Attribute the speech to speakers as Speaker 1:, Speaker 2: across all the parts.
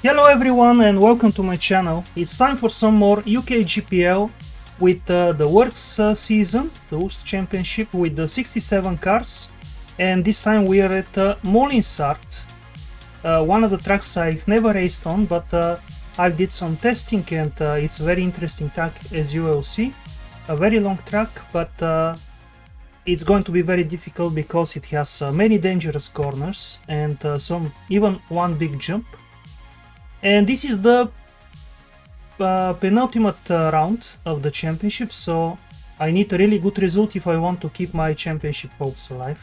Speaker 1: Hello everyone and welcome to my channel. It's time for some more UKGPL with the Works season, the Works Championship with the 67 cars, and this time we are at Moulinsart, one of the tracks I've never raced on, but I did some testing and it's a very interesting track, as you will see. A very long track, but it's going to be very difficult because it has many dangerous corners and even one big jump. And this is the penultimate round of the championship, so I need a really good result if I want to keep my championship hopes alive.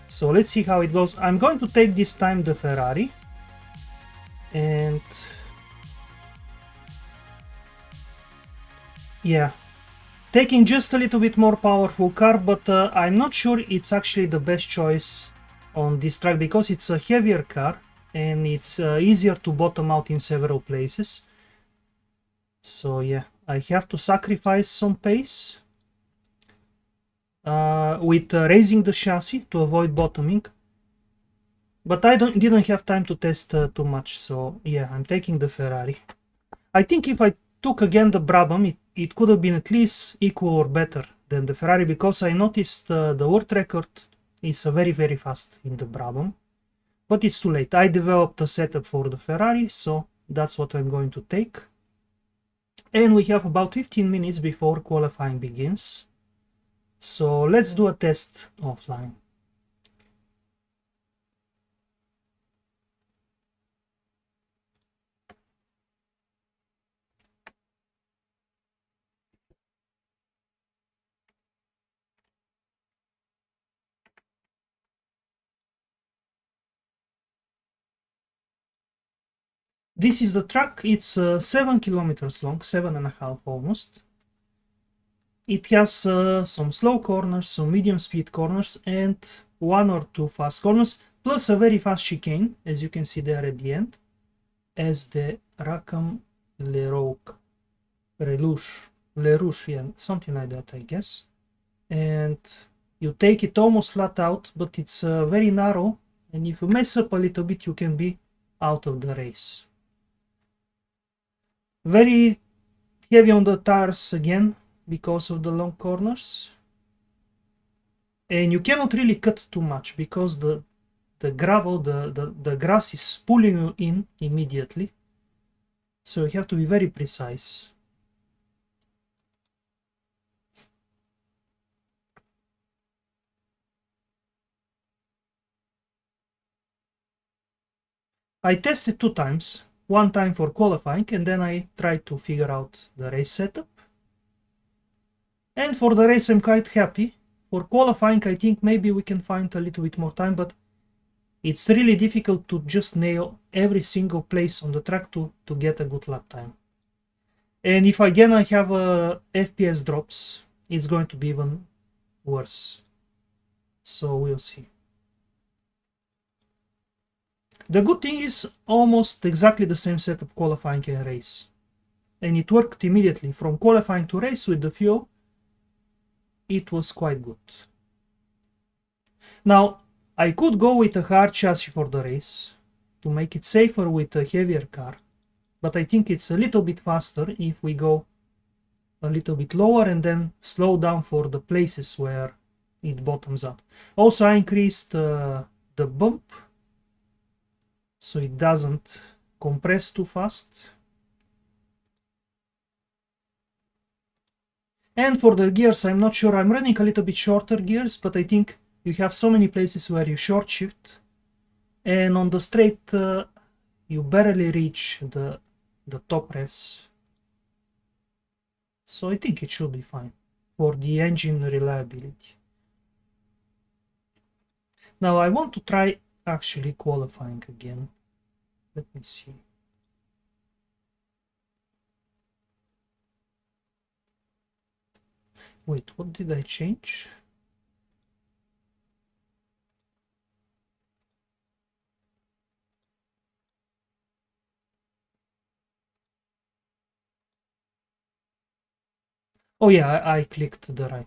Speaker 1: So let's see how it goes. I'm going to take this time the Ferrari, and yeah, taking just a little bit more powerful car, but I'm not sure it's actually the best choice on this track because it's a heavier car and it's easier to bottom out in several places. So yeah, I have to sacrifice some pace with raising the chassis to avoid bottoming. But I didn't have time to test too much, so yeah, I'm taking the Ferrari. I think if I took again the Brabham, it could have been at least equal or better than the Ferrari, because I noticed the world record is very fast in the Brabham. But it's too late. I developed a setup for the Ferrari, so that's what I'm going to take. And we have about 15 minutes before qualifying begins. So let's do a test offline. This is the track. It's 7 kilometers long, 7.5 almost. It has some slow corners, some medium speed corners, and one or two fast corners, plus a very fast chicane, as you can see there at the end, as the Rackham Lerouche, yeah, something like that, I guess. And you take it almost flat out, but it's very narrow, and if you mess up a little bit, you can be out of the race. Very heavy on the tires again because of the long corners, and you cannot really cut too much because the gravel, the grass is pulling you in immediately, so you have to be very precise. I tested 2 times, one time for qualifying, and then I tried to figure out the race setup. And for the race I'm quite happy. For qualifying I think maybe we can find a little bit more time, but it's really difficult to just nail every single place on the track to get a good lap time. And if again I have FPS drops, it's going to be even worse. So we'll see. The good thing is almost exactly the same setup qualifying and race. And it worked immediately from qualifying to race with the fuel. It was quite good. Now, I could go with a hard chassis for the race to make it safer with a heavier car, but I think it's a little bit faster if we go a little bit lower and then slow down for the places where it bottoms out. Also, I increased the bump so it doesn't compress too fast. And for the gears, I'm not sure. I'm running a little bit shorter gears, but I think you have so many places where you short shift, and on the straight you barely reach the top revs. So I think it should be fine for the engine reliability. Now I want to try actually qualifying again. Let me see. Wait, what did I change? Oh yeah, I clicked the right.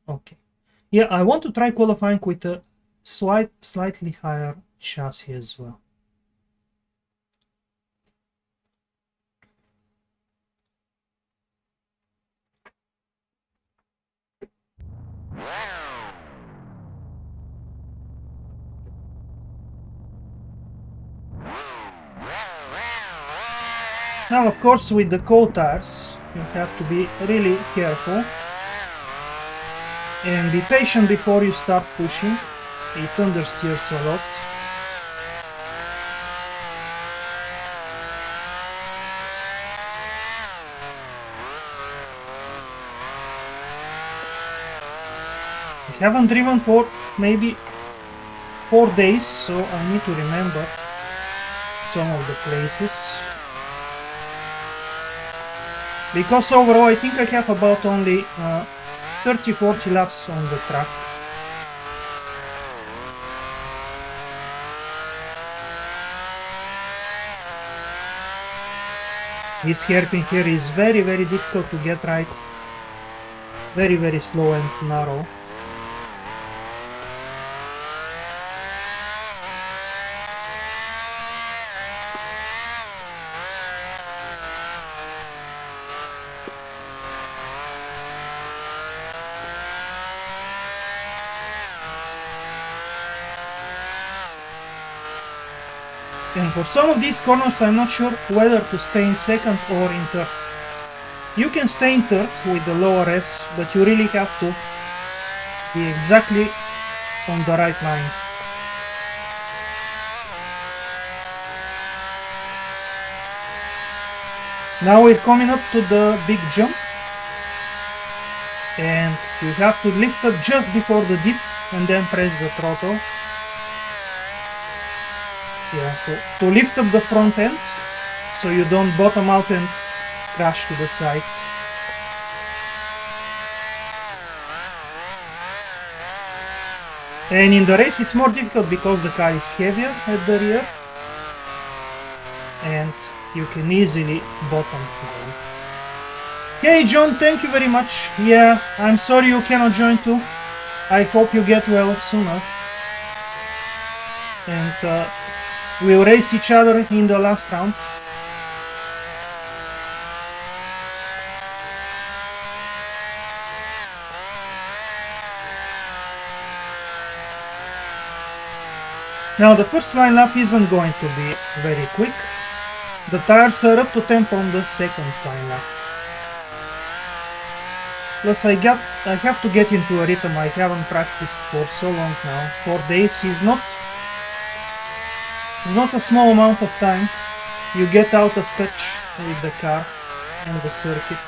Speaker 1: Okay. Yeah, I want to try qualifying with a slightly higher chassis as well. Now, of course, with the cold tires, you have to be really careful and be patient before you start pushing. It understeers a lot. I haven't driven for maybe 4 days, so I need to remember some of the places. Because overall I think I have about only 30-40 laps on the track. This hairpin here is very difficult to get right. Very slow and narrow. And for some of these corners I'm not sure whether to stay in second or in third. You can stay in third with the lower revs, but you really have to be exactly on the right line. Now we're coming up to the big jump, and you have to lift up just before the dip and then press the throttle. Yeah, to lift up the front end so you don't bottom out and crash to the side. And in the race it's more difficult because the car is heavier at the rear and you can easily bottom down. Hey John, thank you very much. Yeah, I'm sorry you cannot join too. I hope you get well sooner. And we'll race each other in the last round. Now the first line lap isn't going to be very quick. The tires are up to temp on the second line lap. Plus I have to get into a rhythm. I haven't practiced for so long now. 4 days is not a small amount of time. You get out of touch with the car and the circuit.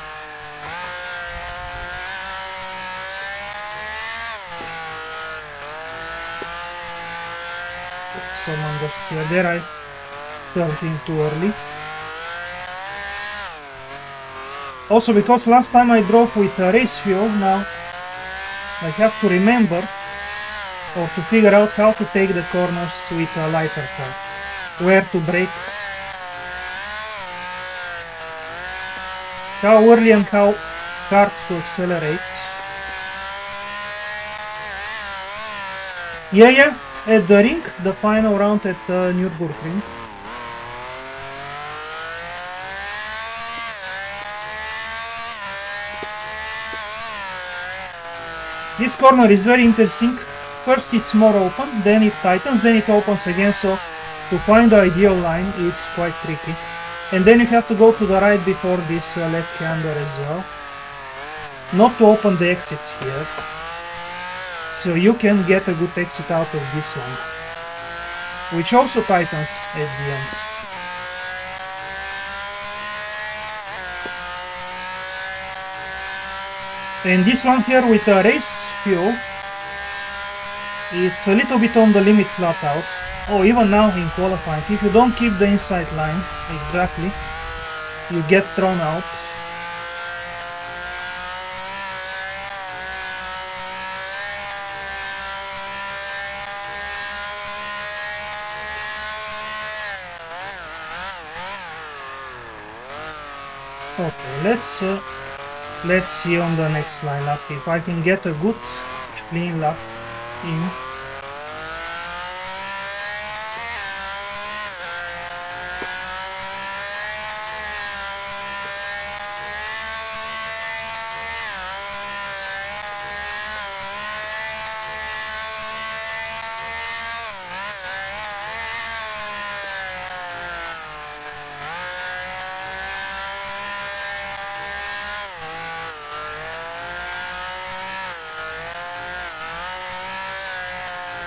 Speaker 1: Some understeer there. I turned in too early. Also because last time I drove with race fuel, now I have to remember or to figure out how to take the corners with a lighter car. Where to brake, how early and how hard to accelerate. Yeah, at the ring, the final round at Nürburgring. This corner is very interesting. First it's more open, then it tightens, then it opens again, so to find the ideal line is quite tricky. And then you have to go to the right before this left-hander as well. Not to open the exits here. So you can get a good exit out of this one. Which also tightens at the end. And this one here with a race fuel, it's a little bit on the limit flat out. Oh, even now in qualifying, if you don't keep the inside line exactly, you get thrown out. Okay, let's see on the next line lap if I can get a good clean lap in.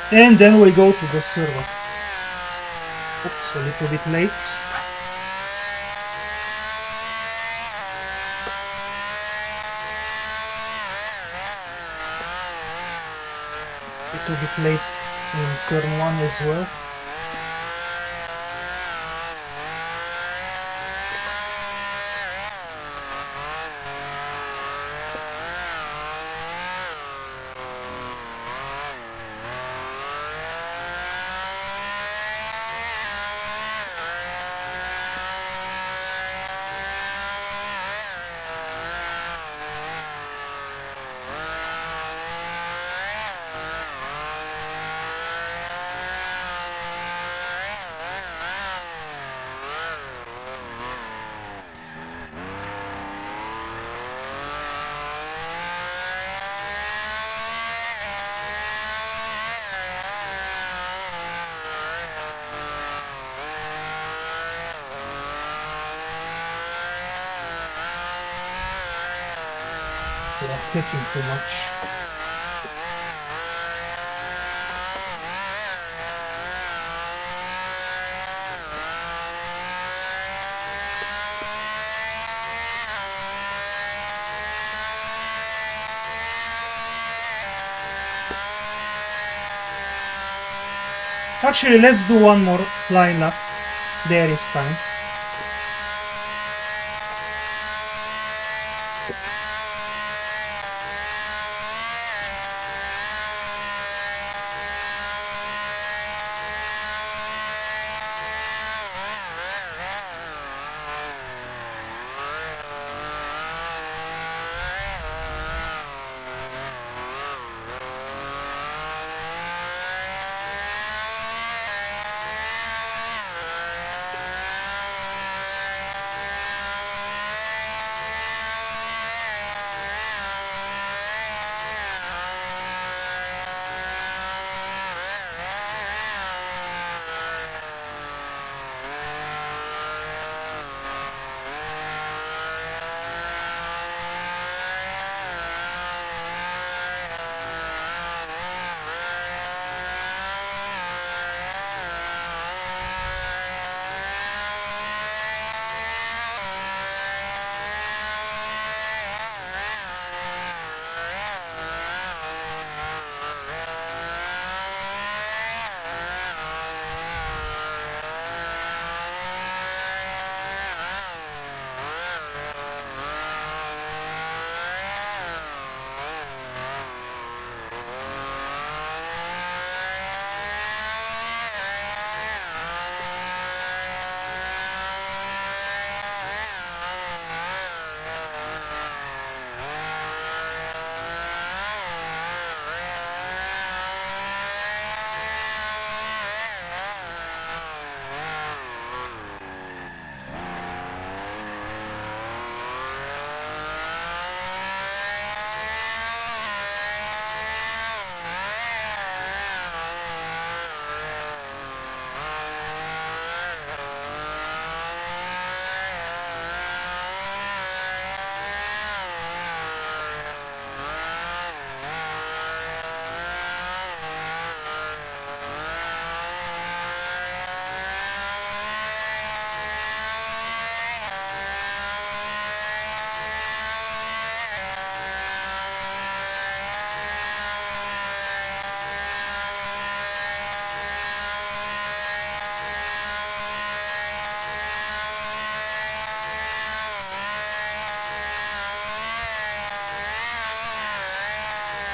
Speaker 1: And then we go to the server. Oops, a little bit late. A little bit late in turn 1 as well. Yeah, hitting too much. Actually, let's do one more line up. There is time.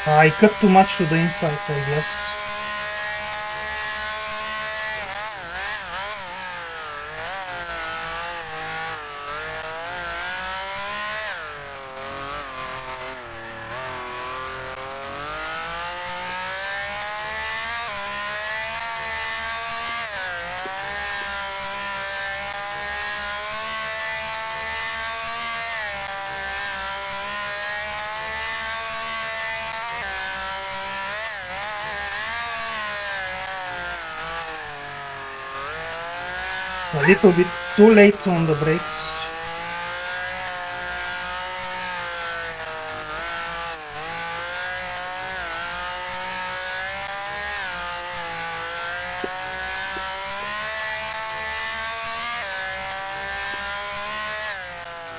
Speaker 1: I cut too much to the inside, I guess. A little bit too late on the brakes.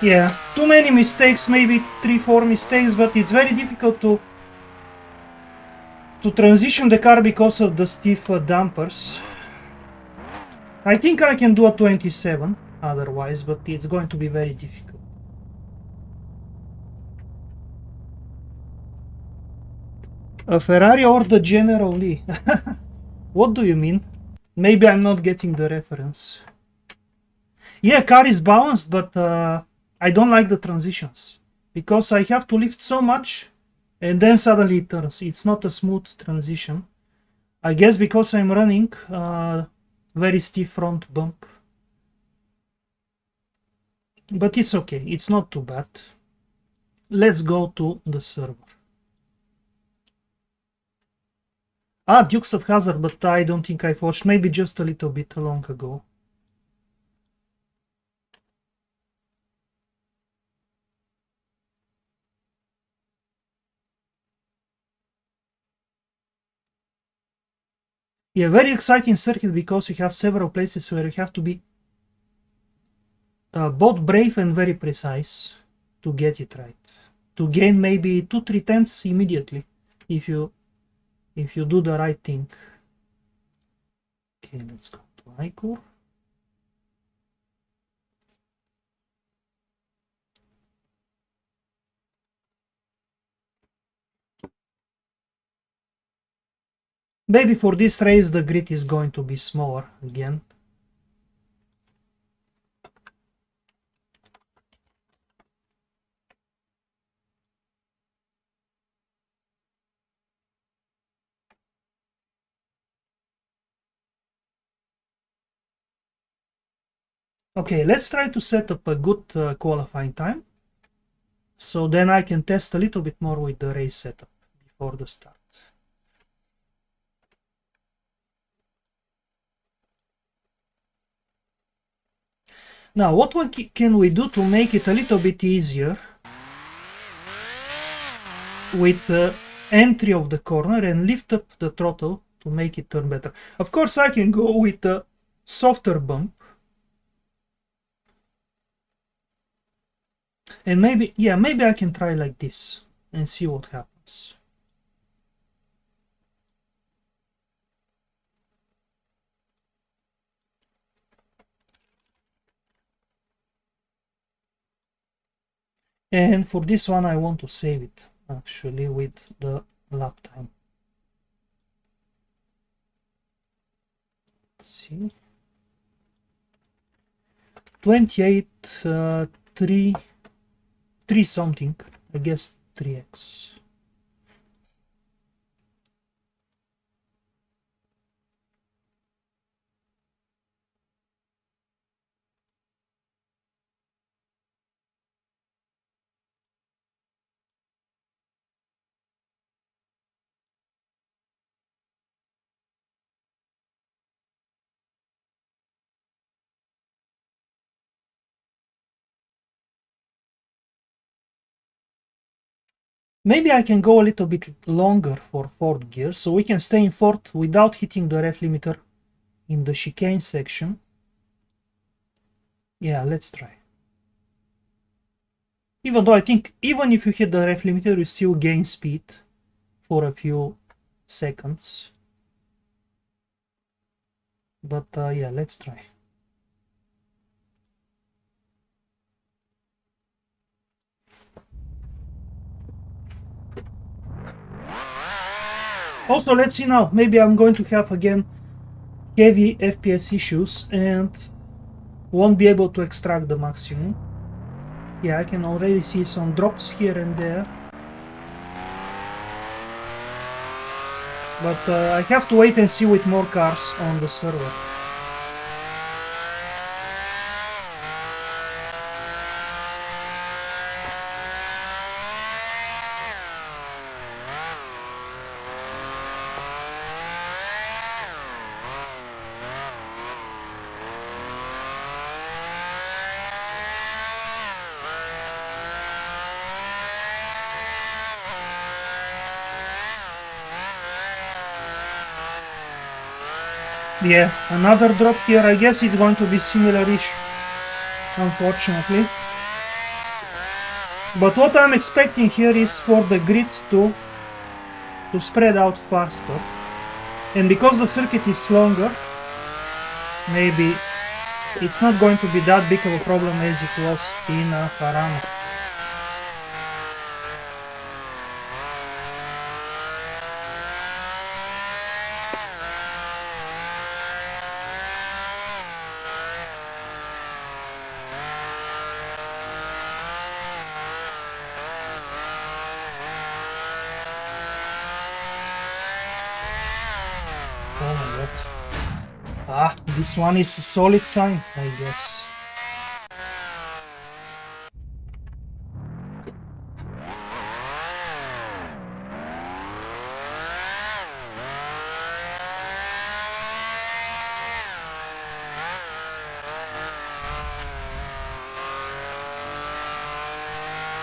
Speaker 1: Yeah, too many mistakes, maybe 3-4 mistakes, but it's very difficult to transition the car because of the stiff dampers. I think I can do a 27 otherwise, but it's going to be very difficult. A Ferrari or the General Lee? What do you mean? Maybe I'm not getting the reference. Yeah, car is balanced, but I don't like the transitions because I have to lift so much and then suddenly it turns. It's not a smooth transition. I guess because I'm running very stiff front bump. But it's okay, it's not too bad. Let's go to the server. Dukes of Hazzard, but I don't think I've watched, maybe just a little bit long ago. Yeah, very exciting circuit because you have several places where you have to be both brave and very precise to get it right. To gain maybe 2-3 tenths immediately if you do the right thing. Okay, let's go to Aiku. Maybe for this race the grid is going to be smaller again. Okay, let's try to set up a good qualifying time. So then I can test a little bit more with the race setup before the start. Now, what can we do to make it a little bit easier with entry of the corner and lift up the throttle to make it turn better? Of course, I can go with a softer bump. And maybe I can try like this and see what happens. And for this one, I want to save it actually with the lap time. Let's see. 28, 3 something, I guess 3x. Maybe I can go a little bit longer for fourth gear, so we can stay in fourth without hitting the ref limiter in the chicane section. Yeah, let's try. Even though I think even if you hit the ref limiter, you still gain speed for a few seconds. But yeah, let's try. Also, let's see now. Maybe I'm going to have again heavy FPS issues and won't be able to extract the maximum. Yeah, I can already see some drops here and there. But I have to wait and see with more cars on the server. Yeah, another drop here. I guess it's going to be similar-ish, unfortunately. But what I'm expecting here is for the grid to spread out faster. And because the circuit is longer, maybe it's not going to be that big of a problem as it was in Harama. Oh my god. Ah, this one is a solid sign, I guess.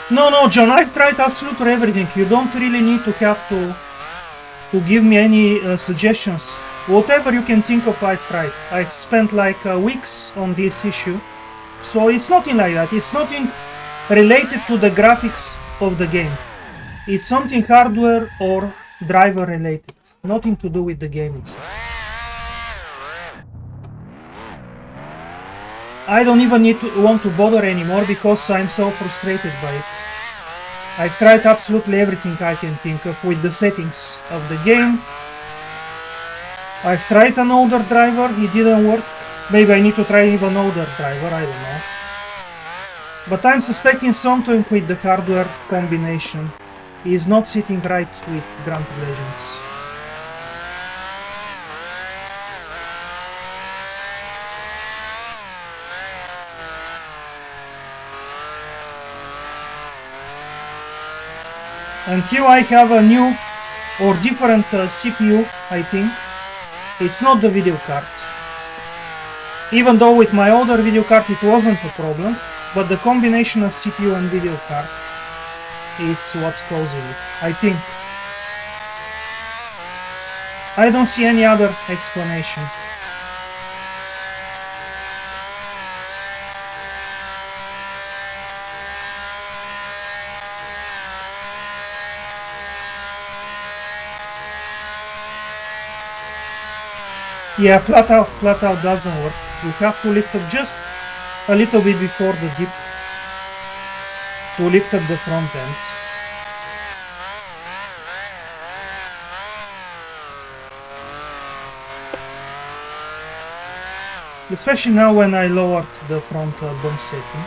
Speaker 1: No, John, I've tried absolutely everything. You don't really need to have to give me any suggestions. Whatever you can think of, I've tried. I've spent like weeks on this issue. So it's nothing like that. It's nothing related to the graphics of the game. It's something hardware or driver related. Nothing to do with the game itself. I don't even want to bother anymore because I'm so frustrated by it. I've tried absolutely everything I can think of with the settings of the game. I've tried an older driver, it didn't work. Maybe I need to try even older driver, I don't know. But I'm suspecting something with the hardware combination is not sitting right with Grand Theft Legends. Until I have a new or different CPU, I think, it's not the video card. Even though with my older video card it wasn't a problem, but the combination of CPU and video card is what's causing it, I think. I don't see any other explanation. Yeah, flat out doesn't work. You have to lift up just a little bit before the dip to lift up the front end. Especially now when I lowered the front bump setting.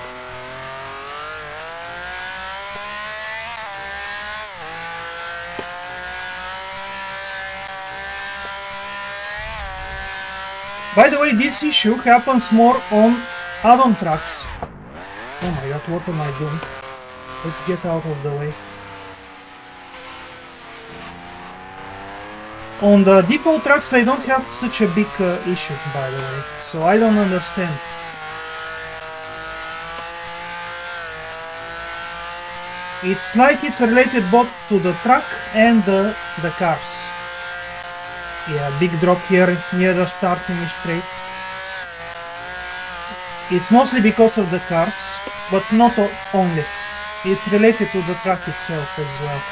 Speaker 1: By the way, this issue happens more on add-on tracks. Oh my god, what am I doing? Let's get out of the way. On the default tracks I don't have such a big issue, by the way, so I don't understand. It's like it's related both to the track and the cars. Yeah, big drop here near the start-finish straight. It's mostly because of the cars, but not only. It's related to the track itself as well.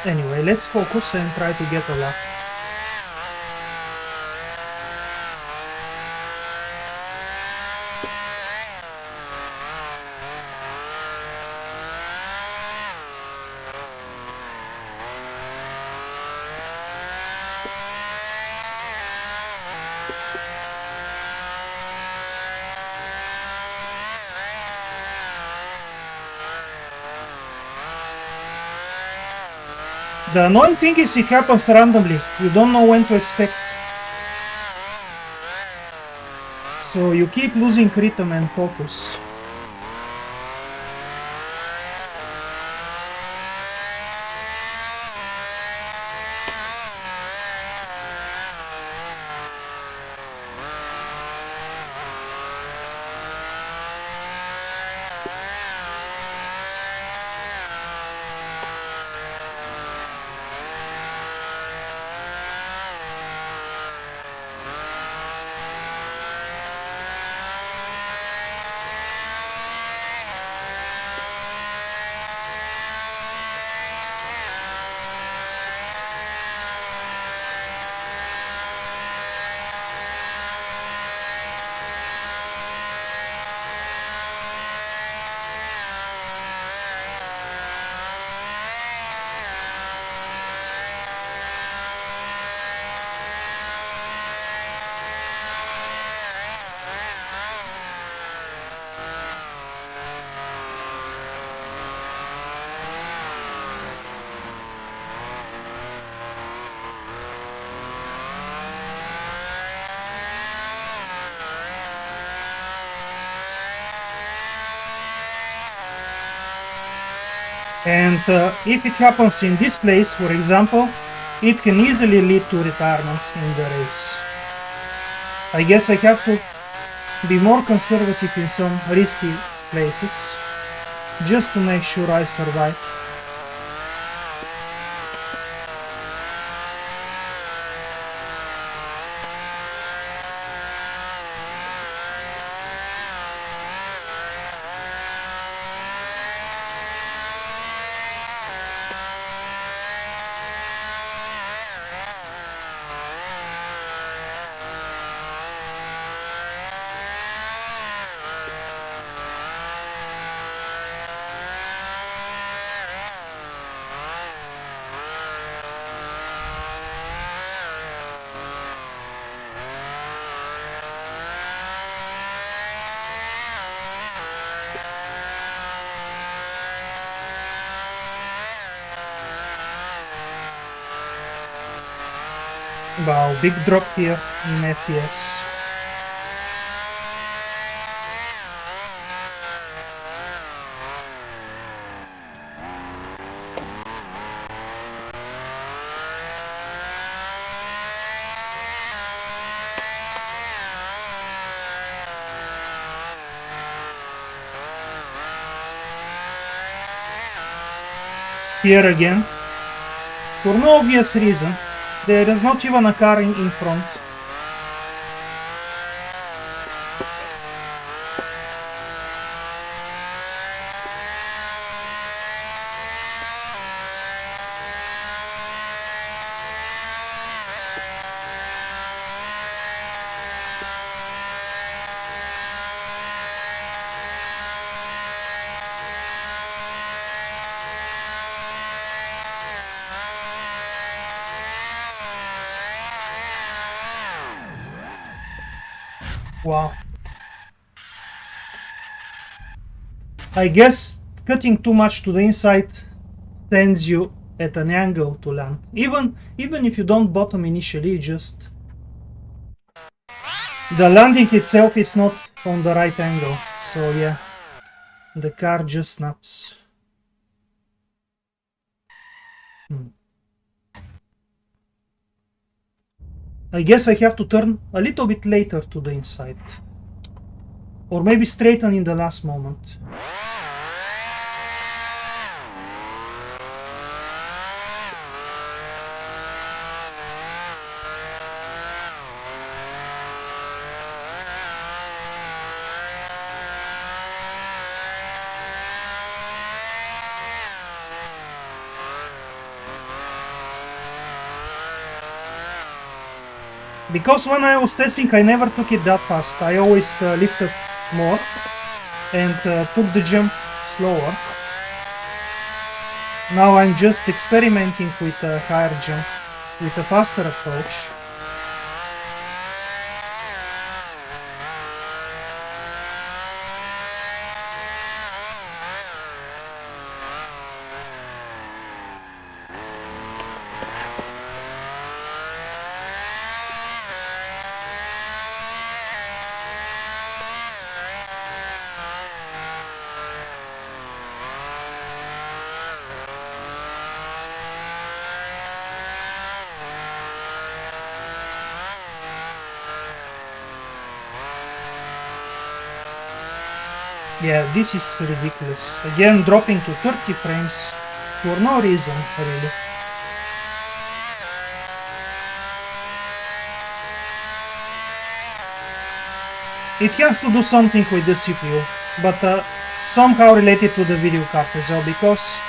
Speaker 1: Anyway, let's focus and try to get a lap. The annoying thing is it happens randomly. You don't know when to expect. So you keep losing rhythm and focus. And if it happens in this place, for example, it can easily lead to retirement in the race. I guess I have to be more conservative in some risky places, just to make sure I survive. Wow, big drop here in FPS. Here again, for no obvious reason, there is not even a car in front. Wow. I guess cutting too much to the inside sends you at an angle to land. Even if you don't bottom initially, just the landing itself is not on the right angle. So yeah, the car just snaps. I guess I have to turn a little bit later to the inside. Or maybe straighten in the last moment. Because when I was testing, I never took it that fast. I always lifted more and took the jump slower. Now I'm just experimenting with a higher jump, with a faster approach. Yeah, this is ridiculous. Again, dropping to 30 frames for no reason, really. It has to do something with the CPU, but somehow related to the video card as well, because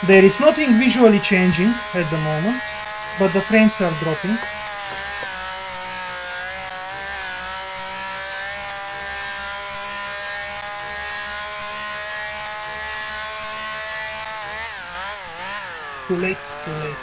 Speaker 1: there is nothing visually changing at the moment, but the frames are dropping. Too late, too late.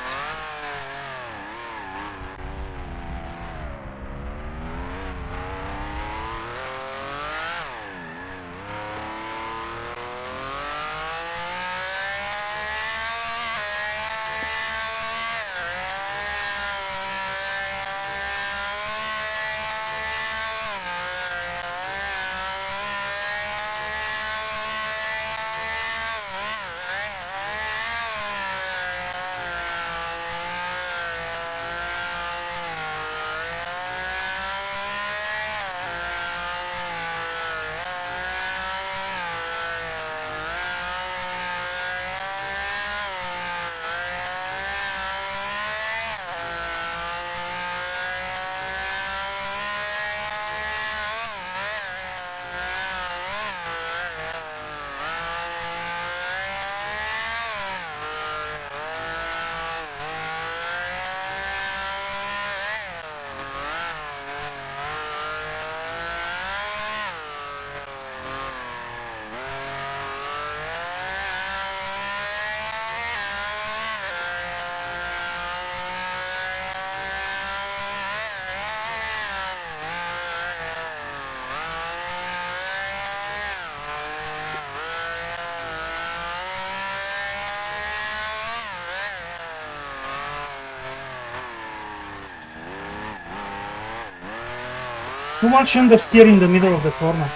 Speaker 1: Too much understeer in the middle of the corner.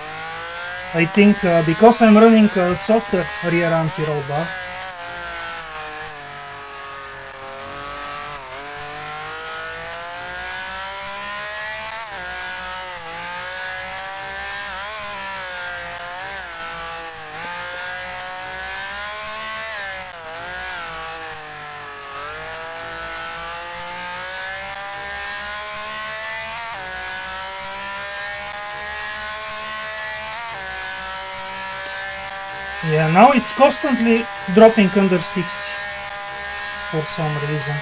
Speaker 1: I think because I'm running a softer rear anti-roll bar. Yeah, now it's constantly dropping under 60 for some reason.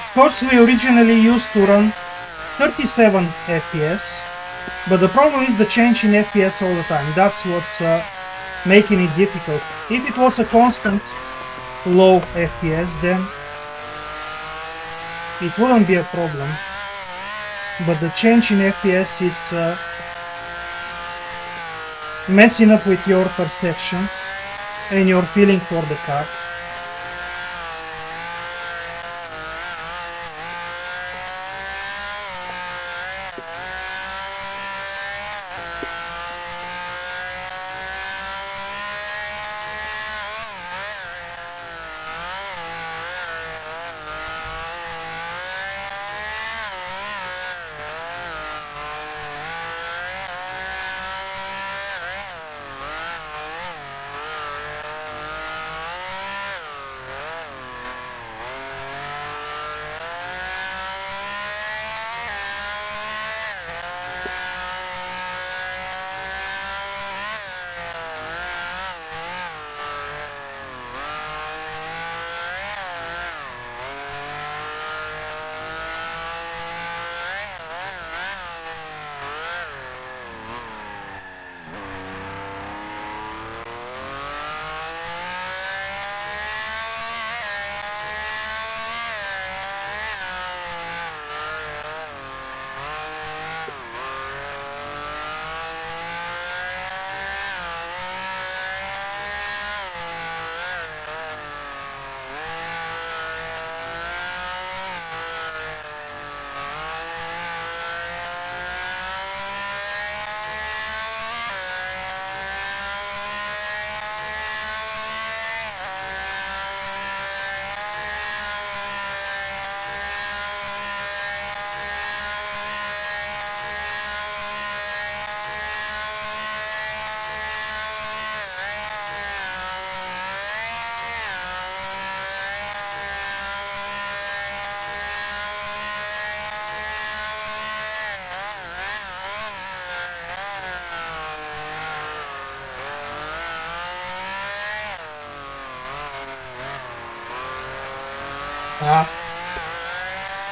Speaker 1: Of course, we originally used to run 37 FPS, but the problem is the change in FPS all the time. That's what's making it difficult. If it was a constant low FPS, then it wouldn't be a problem. But the change in FPS is messing up with your perception and your feeling for the car.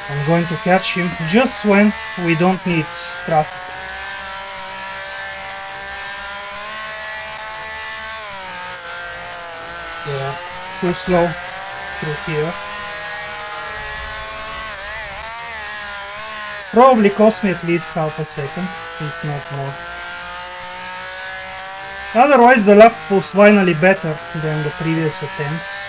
Speaker 1: I'm going to catch him just when we don't need traffic. Yeah, too slow through here. Probably cost me at least half a second, if not more. Otherwise, the lap was finally better than the previous attempts.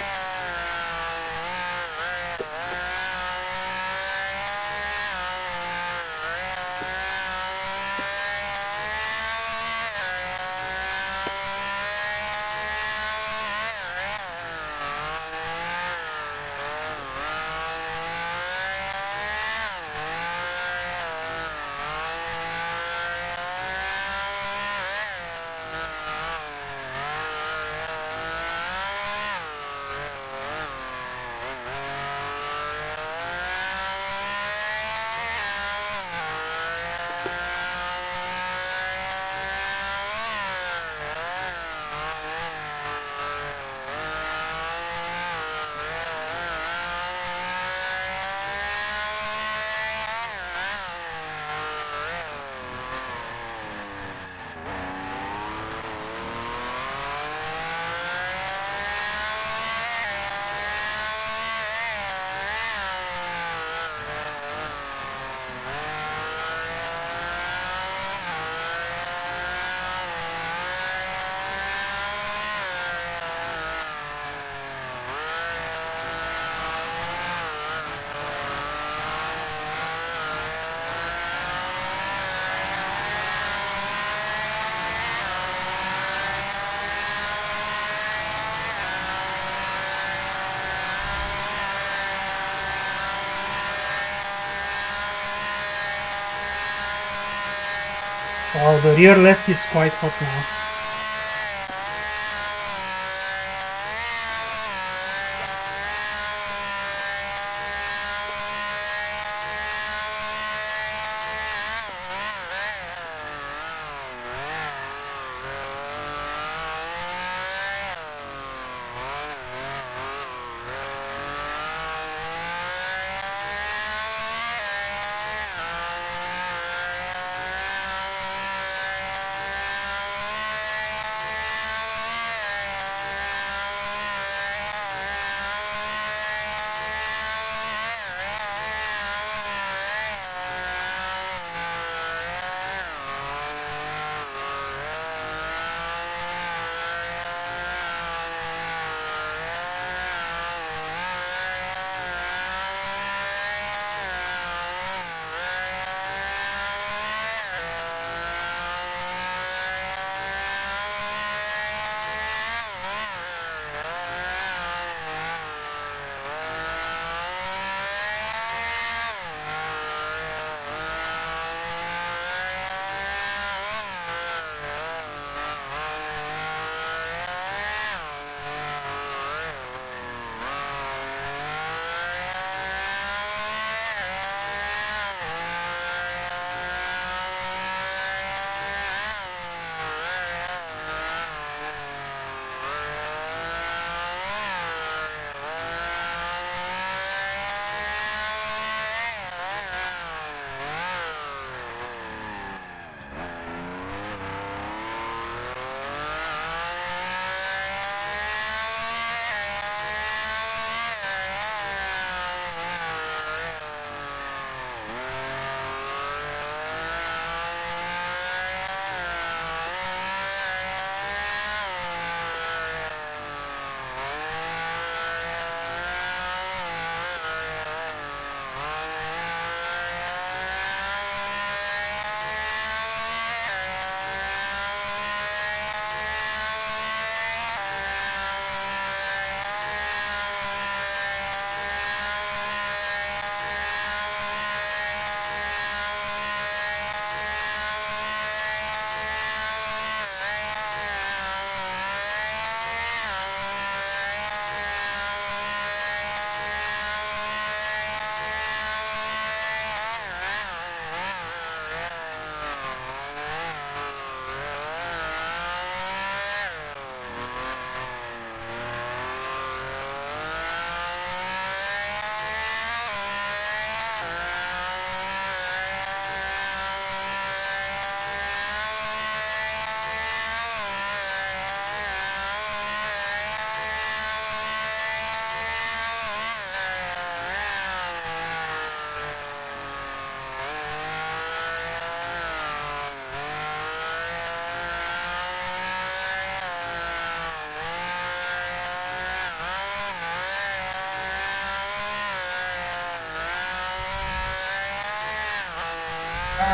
Speaker 1: Wow, the rear left is quite hot now.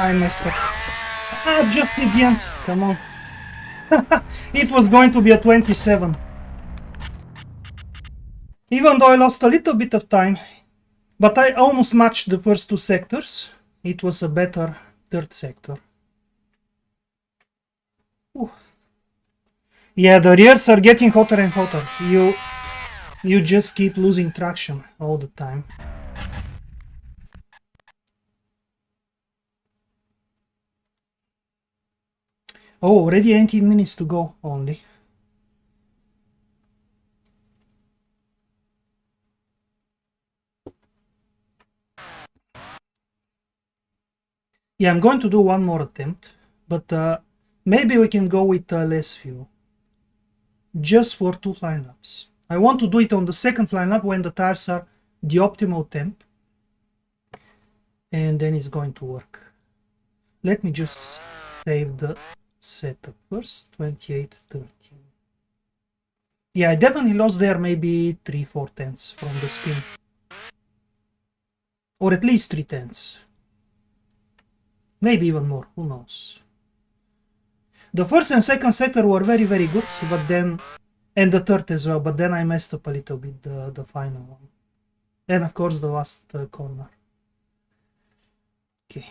Speaker 1: I messed up. Just at the end. Come on. It was going to be a 27. Even though I lost a little bit of time, but I almost matched the first two sectors. It was a better third sector. Ooh. Yeah, the rears are getting hotter and hotter. You just keep losing traction all the time. Oh, already 18 minutes to go only. Yeah, I'm going to do one more attempt, but maybe we can go with less fuel. Just for 2 flying laps. I want to do it on the second flying lap when the tires are the optimal temp. And then it's going to work. Let me just save the setup first. 28.13. Yeah, I definitely lost there maybe 3-4 tenths from the spin. Or at least 3 tenths. Maybe even more, who knows. The first and second sector were very, very good, but then, and the third as well, but then I messed up a little bit the final one. And of course the last corner. Okay.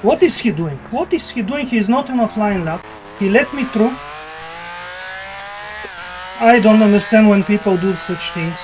Speaker 1: What is he doing? What is he doing? He is not in a flying lap. He let me through. I don't understand when people do such things.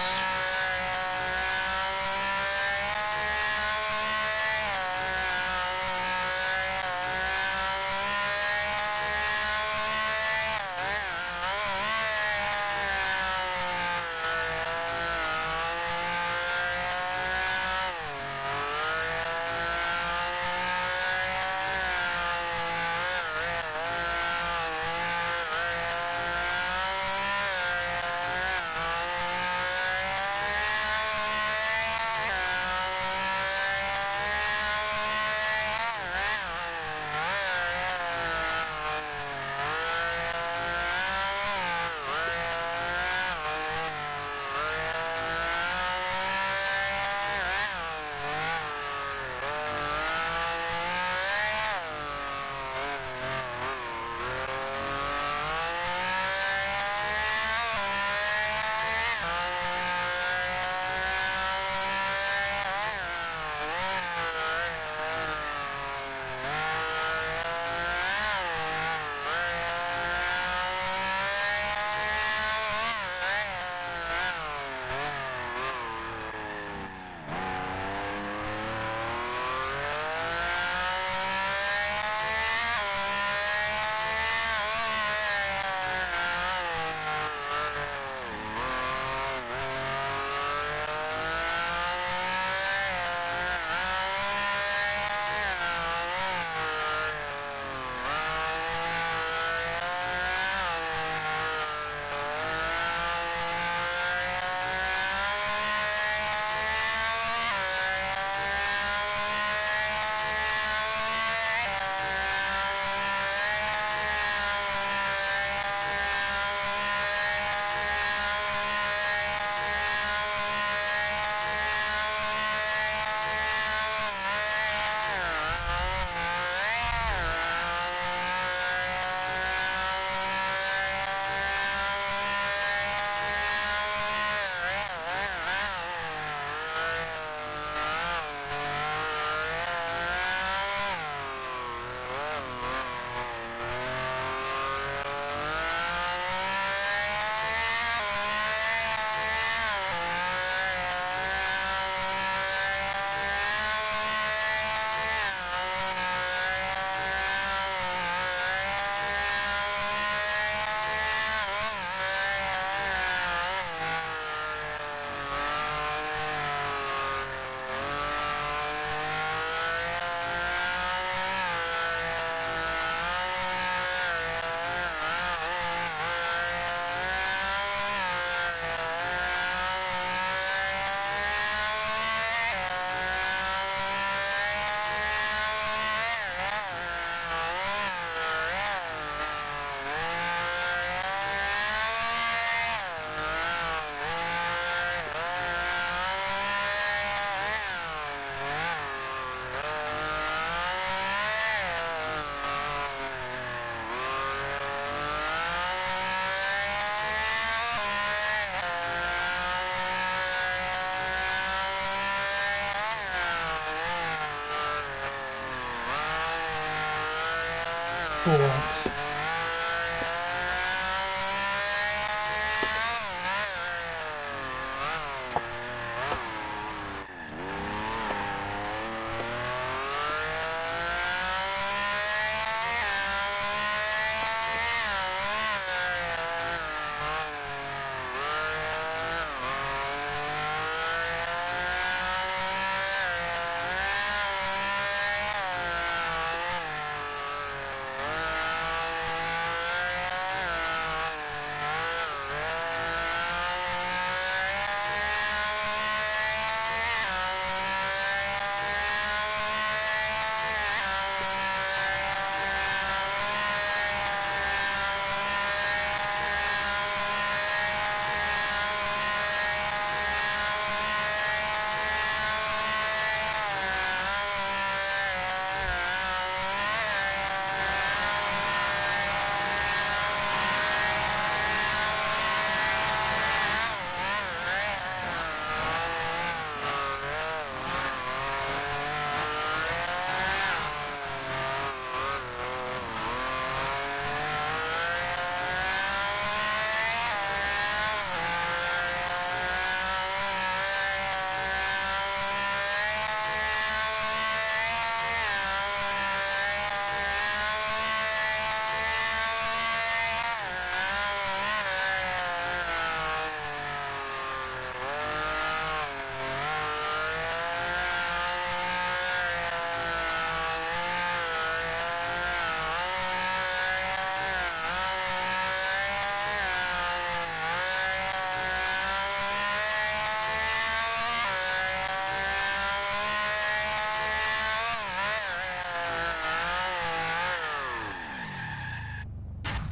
Speaker 1: What?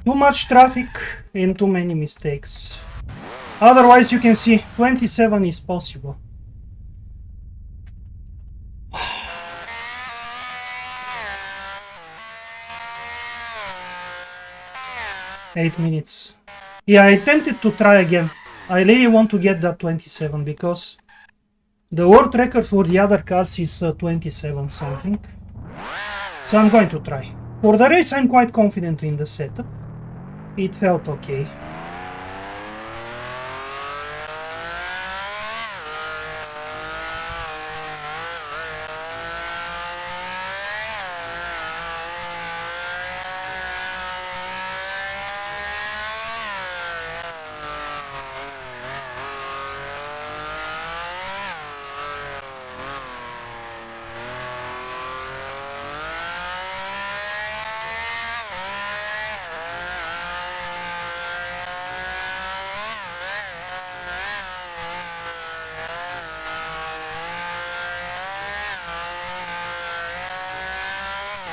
Speaker 1: Too much traffic and too many mistakes. Otherwise, you can see 27 is possible. Eight minutes. Yeah, I attempted to try again. I really want to get that 27 because the world record for the other cars is 27 something. So I'm going to try. For the race, I'm quite confident in the setup. It felt okay.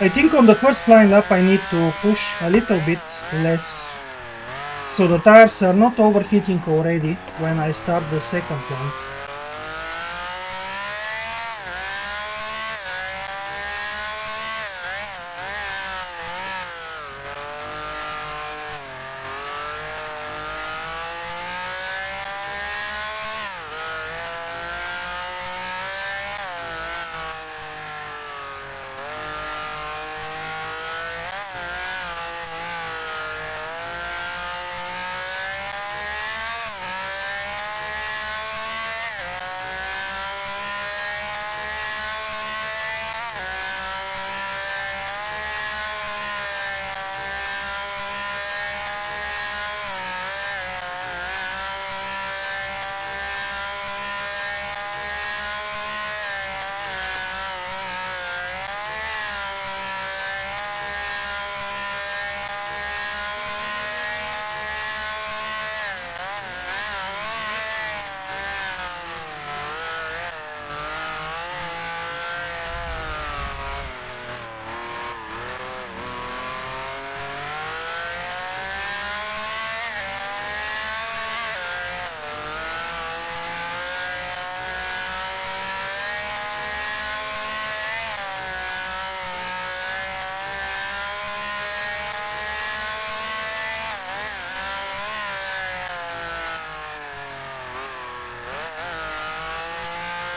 Speaker 1: I think on the first lineup I need to push a little bit less so the tires are not overheating already when I start the second one.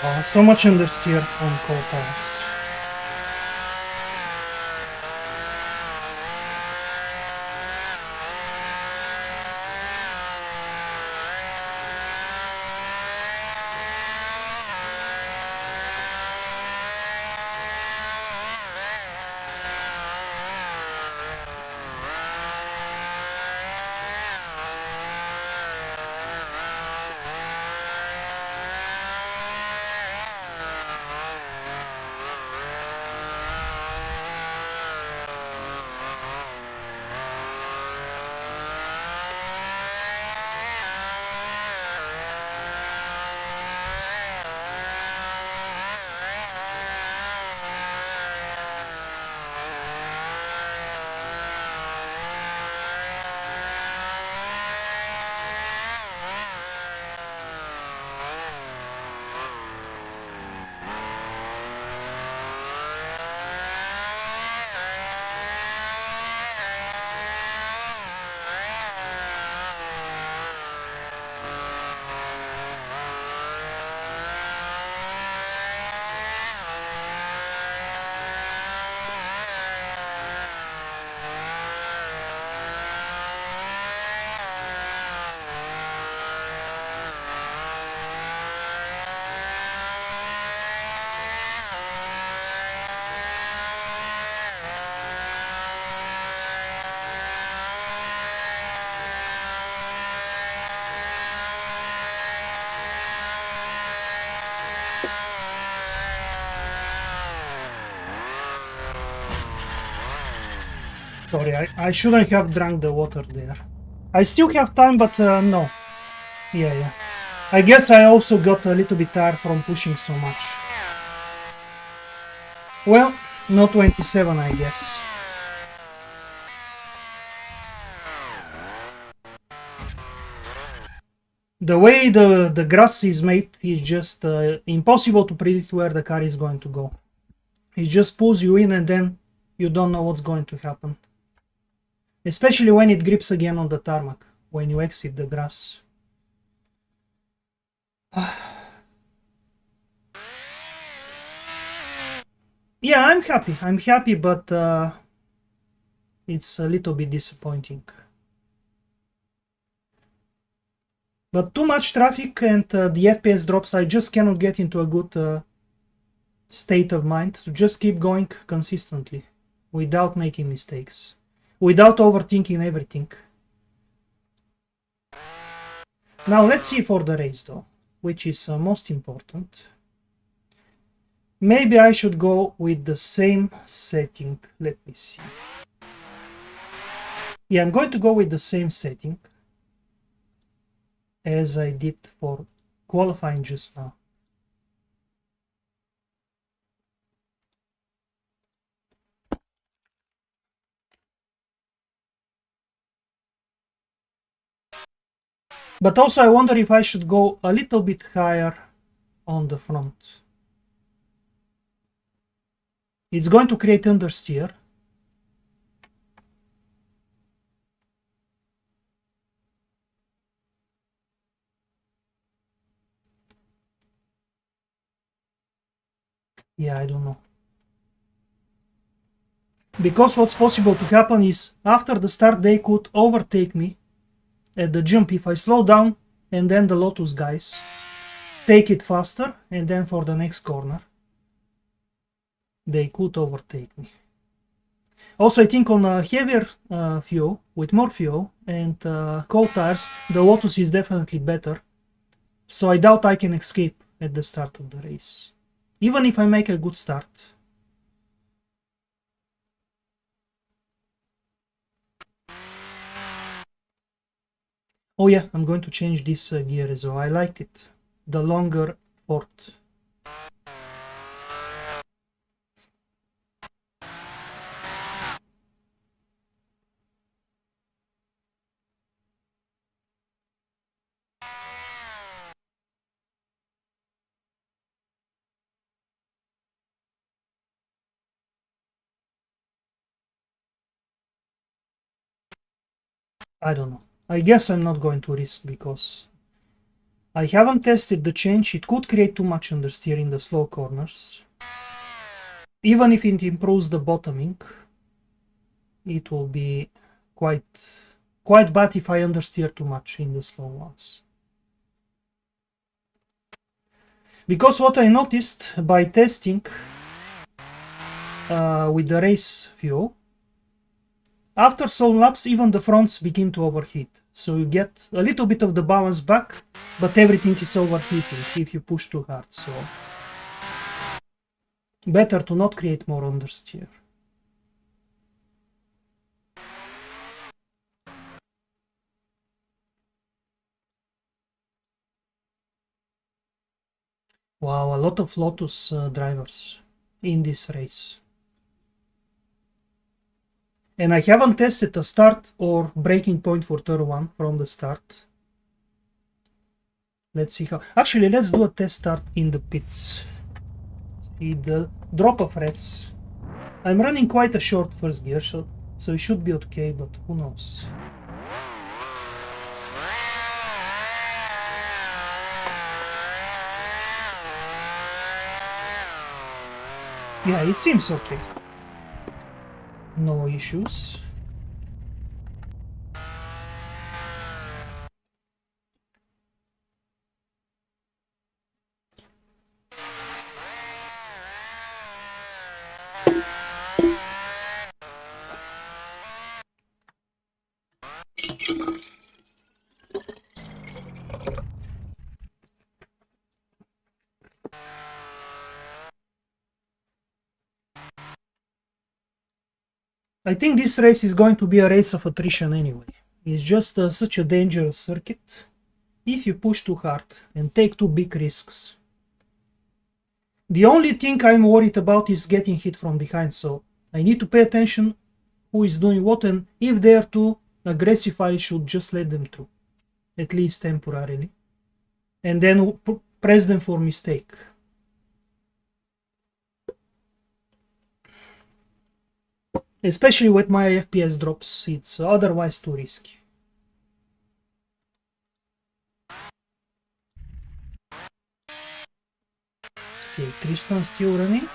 Speaker 1: Oh, so much understeer on cold tires. Sorry, I shouldn't have drunk the water there. I still have time, but no. Yeah. I guess I also got a little bit tired from pushing so much. Well, no 27, I guess. The way the grass is made is just impossible to predict where the car is going to go. It just pulls you in and then you don't know what's going to happen. Especially when it grips again on the tarmac, when you exit the grass. Yeah, I'm happy, but it's a little bit disappointing. But too much traffic and the FPS drops, I just cannot get into a good state of mind to just keep going consistently without making mistakes, without overthinking everything. Now let's see for the race though, which is most important. Maybe I should go with the same setting. Let me see. Yeah, I'm going to go with the same setting as I did for qualifying just now. But also I wonder if I should go a little bit higher on the front. It's going to create understeer. Yeah, I don't know. Because what's possible to happen is after the start they could overtake me at the jump if I slow down, and then the Lotus guys take it faster, and then for the next corner they could overtake me. Also, I think on a heavier fuel, with more fuel and cold tires, the Lotus is definitely better. So I doubt I can escape at the start of the race, even if I make a good start. Oh yeah, I'm going to change this gear as well. I liked it. The longer port. I don't know. I guess I'm not going to risk because I haven't tested the change. It could create too much understeer in the slow corners. Even if it improves the bottoming, it will be quite bad if I understeer too much in the slow ones. Because what I noticed by testing with the race fuel, after some laps even the fronts begin to overheat. So you get a little bit of the balance back, but everything is overheating if you push too hard. So better to not create more understeer. Wow, a lot of Lotus drivers in this race. And I haven't tested a start or braking point for turn 1 from the start. Let's see how... Actually, let's do a test start in the pits. See the drop of revs. I'm running quite a short first gear, so it should be okay, but who knows. Yeah, it seems okay. No issues. I think this race is going to be a race of attrition anyway. It's just such a dangerous circuit if you push too hard and take too big risks. The only thing I'm worried about is getting hit from behind, so I need to pay attention who is doing what, and if they're too aggressive I should just let them through, at least temporarily. and then press them for mistake. Especially with my FPS drops, it's otherwise too risky. Okay, Tristan still running.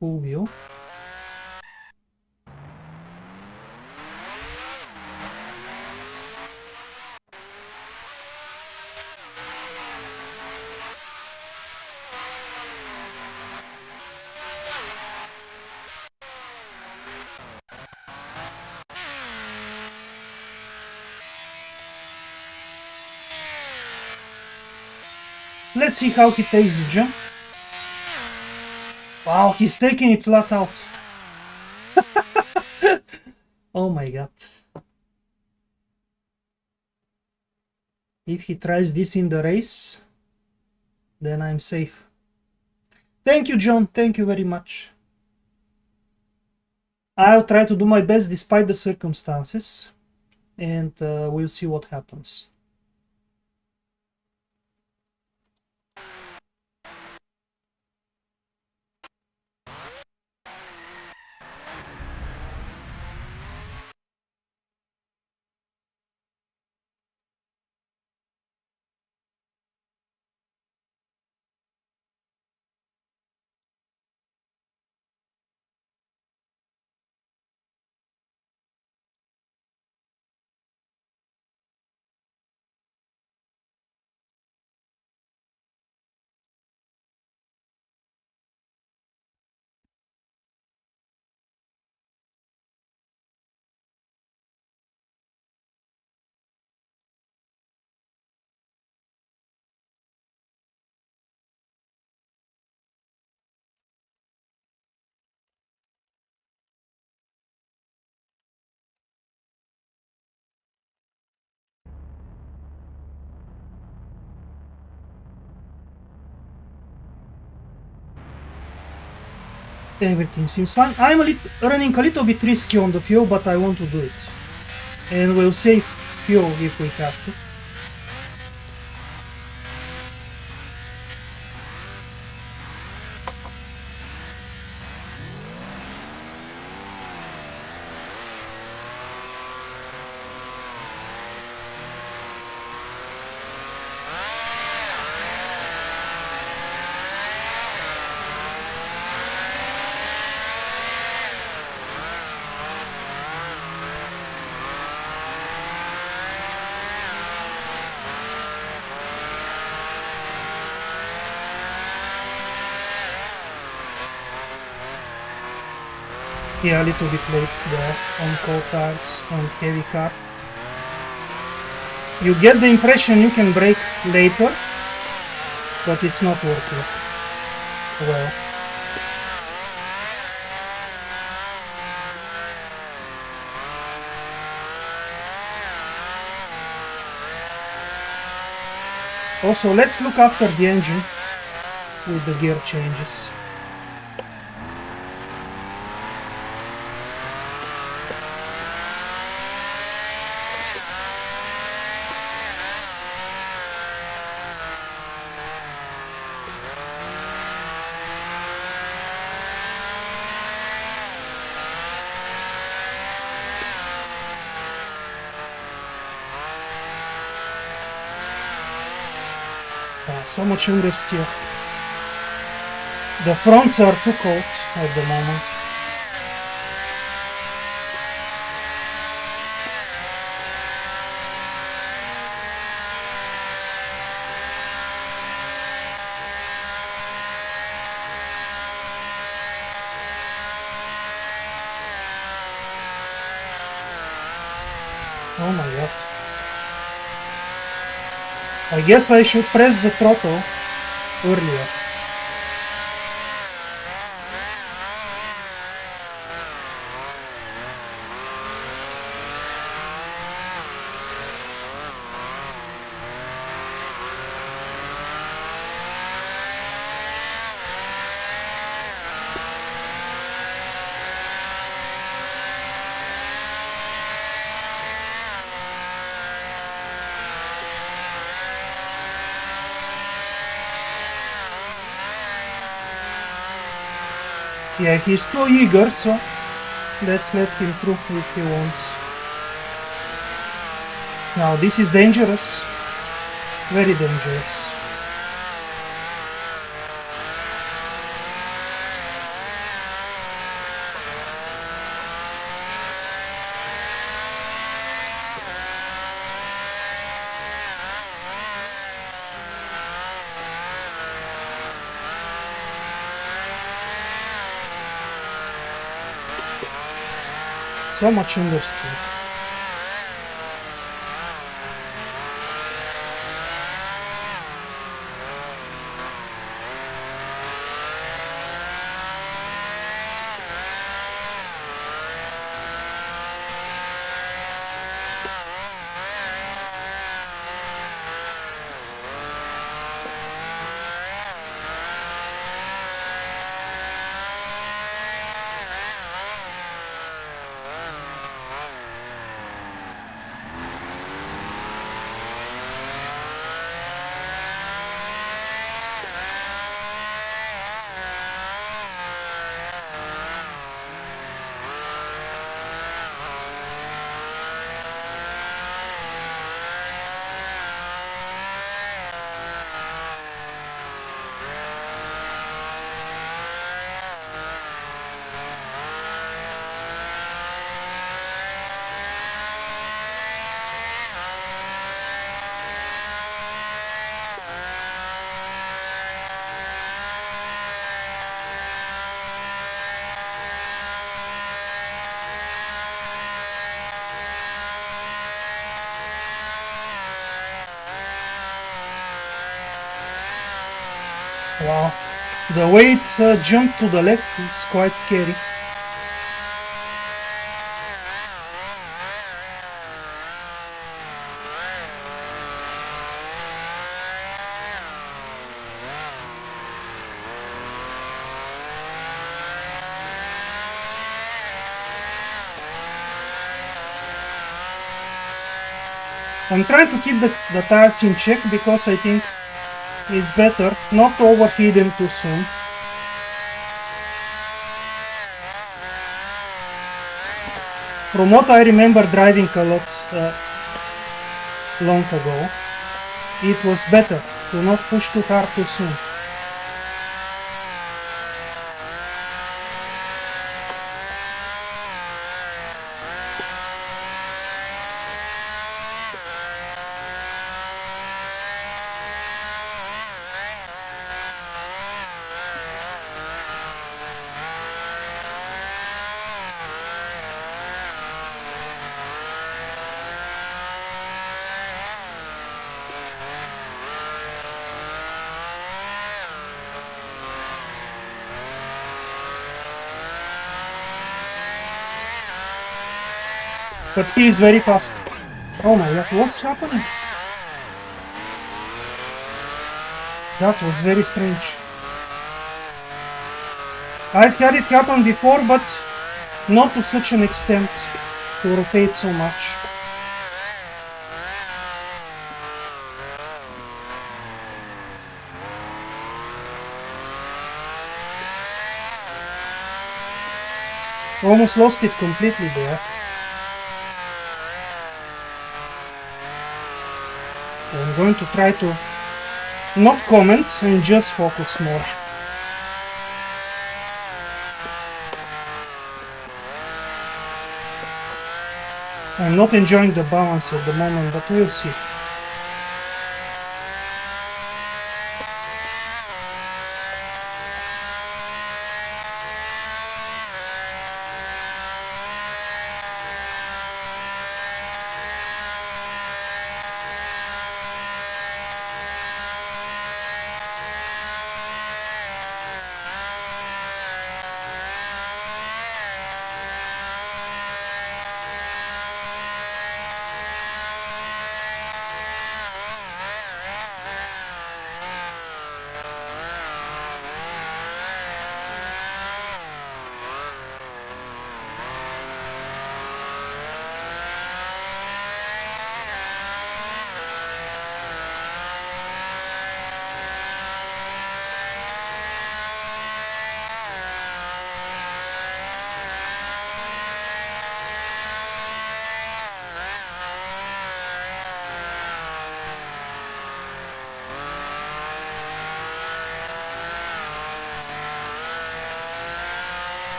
Speaker 1: Full view. Let's see how he takes the jump. Wow, he's taking it flat out. Oh my god. If he tries this in the race, then I'm safe. Thank you, John. Thank you very much. I'll try to do my best despite the circumstances, and we'll see what happens. Everything seems fine. I'm running a little bit risky on the fuel, but I want to do it. And we'll save fuel if we have to. Yeah, a little bit late there on cold tires, on heavy car. You get the impression you can brake later, but it's not working well. Also, let's look after the engine with the gear changes. So much understeer. The fronts are too cold at the moment. Oh my god. I guess I should press the throttle earlier. Yeah, he's too eager, so let's let him through if he wants. Now this is dangerous. Very dangerous. So much understeer. Wow, the way it jumped to the left is quite scary. I'm trying to keep the tires in check because I think it's better not to overheat them too soon. From what I remember driving a lot long ago, it was better to not push too hard too soon. But he is very fast. Oh my god, what's happening? That was very strange. I've had it happen before, but not to such an extent to rotate so much. Almost lost it completely there. I'm going to try to not comment and just focus more. I'm not enjoying the balance at the moment, but we'll see.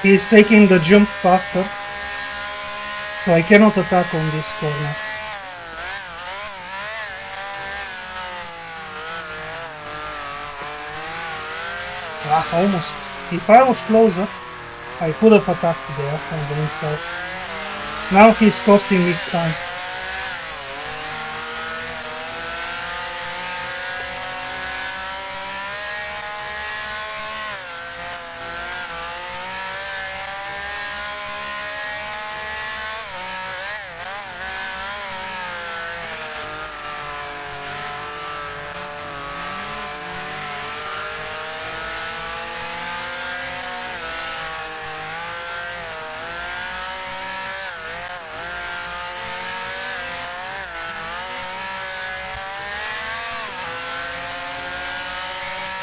Speaker 1: He is taking the jump faster, so I cannot attack on this corner. Ah, almost. If I was closer, I could have attacked there on the inside. Now he's costing me time.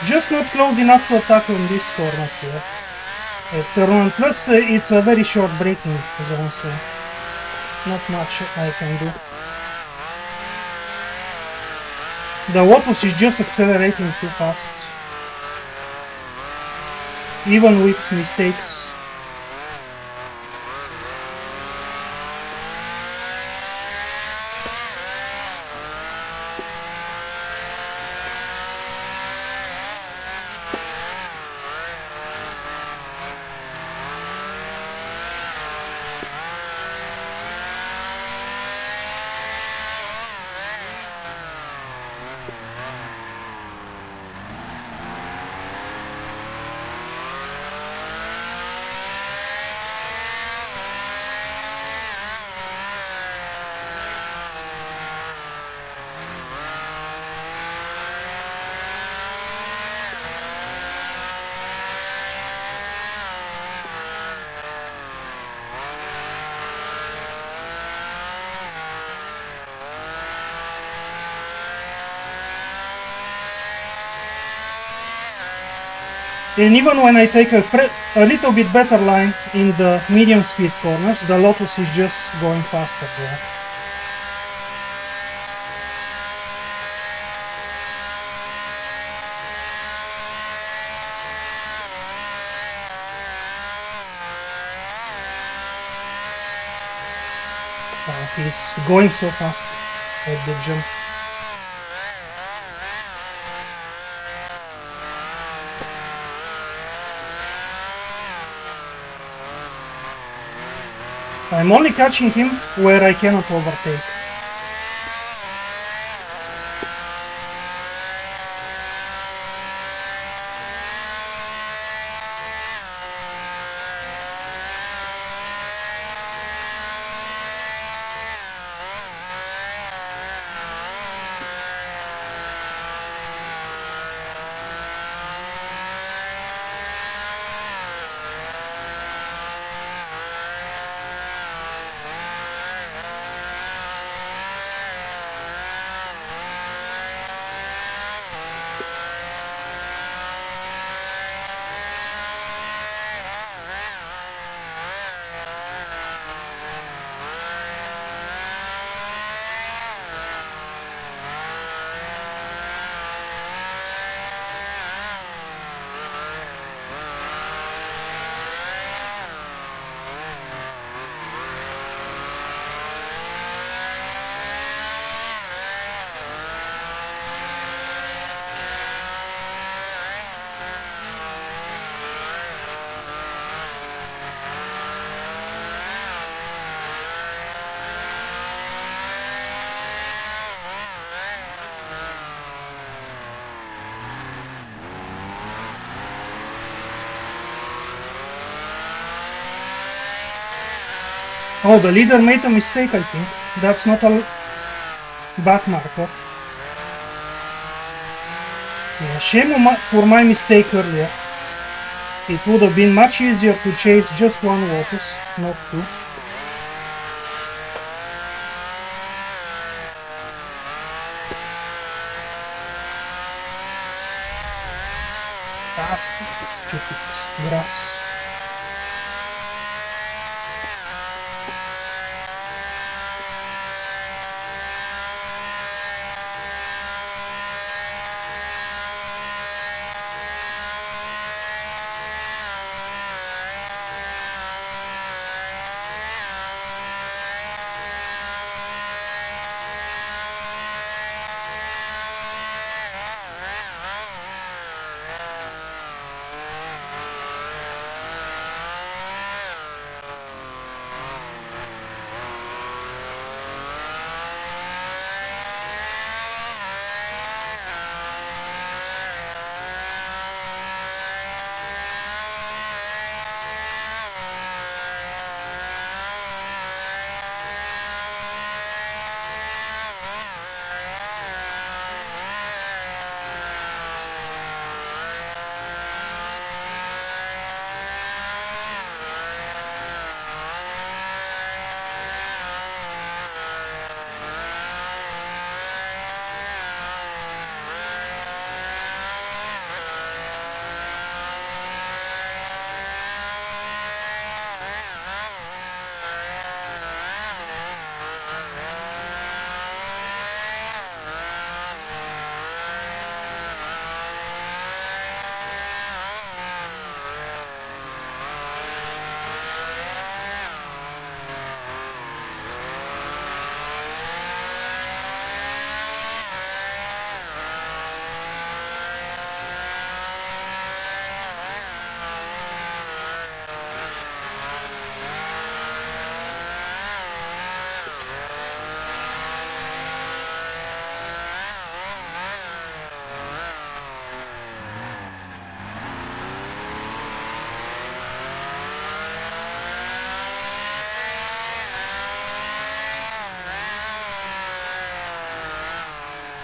Speaker 1: Just not close enough to attack on this corner here. Turn 1, plus it's a very short braking zone, so not much I can do. The Lotus is just accelerating too fast. Even with mistakes. And even when I take a little bit better line in the medium speed corners, the Lotus is just going faster there. He's going so fast at the jump. I'm only catching him where I cannot overtake. Oh, the leader made a mistake, I think. That's not a back marker. Yeah, shame for my mistake earlier. It would have been much easier to chase just one Lotus, not two. Ah, stupid grass.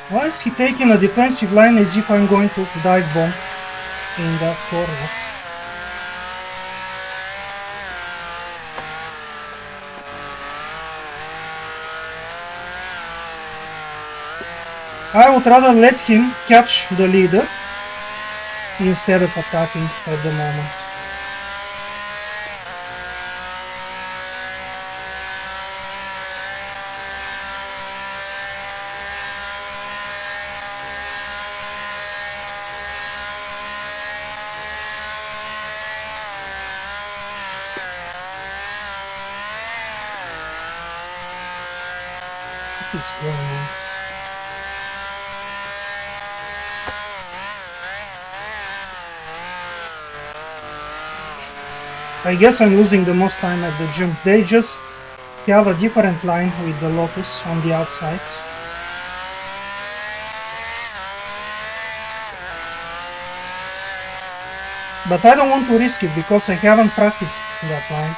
Speaker 1: Why is he taking a defensive line as if I'm going to dive bomb in that corner? I would rather let him catch the leader instead of attacking at the moment. What is going on? I guess I'm losing the most time at the gym. They just have a different line with the Lotus on the outside. But I don't want to risk it because I haven't practiced that line.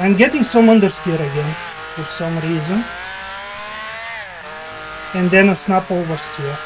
Speaker 1: I'm getting some understeer again, for some reason. And then a snap oversteer.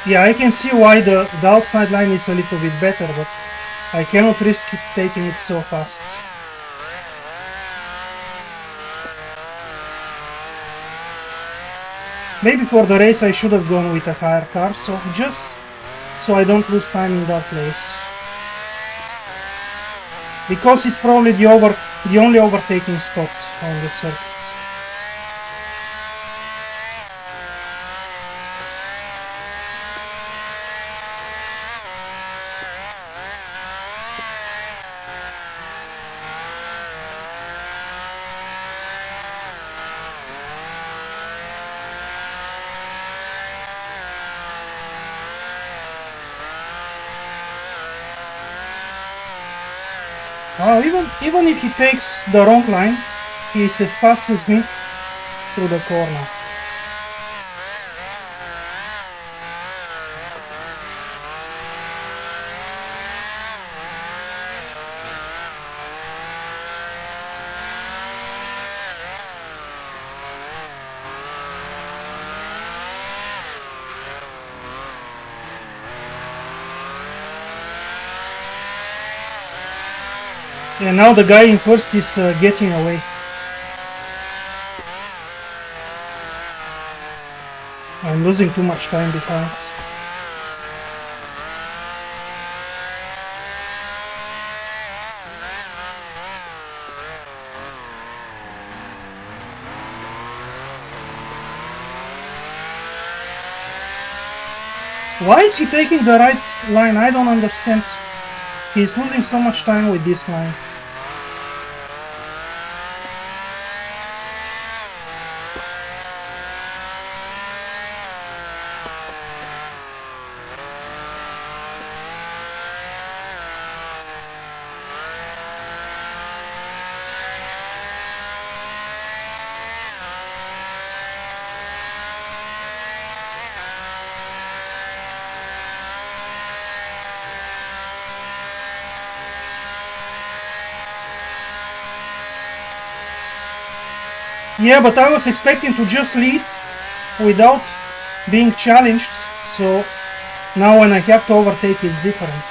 Speaker 1: Yeah, I can see why the outside line is a little bit better, but I cannot risk it taking it so fast. Maybe for the race I should have gone with a higher car, so just so I don't lose time in that place. Because it's probably the only overtaking spot on the circuit. Even if he takes the wrong line, he's as fast as me through the corner. And now the guy in first is getting away. I'm losing too much time behind. Why is he taking the right line? I don't understand. He's losing so much time with this line. Yeah, but I was expecting to just lead without being challenged, so now when I have to overtake it's different.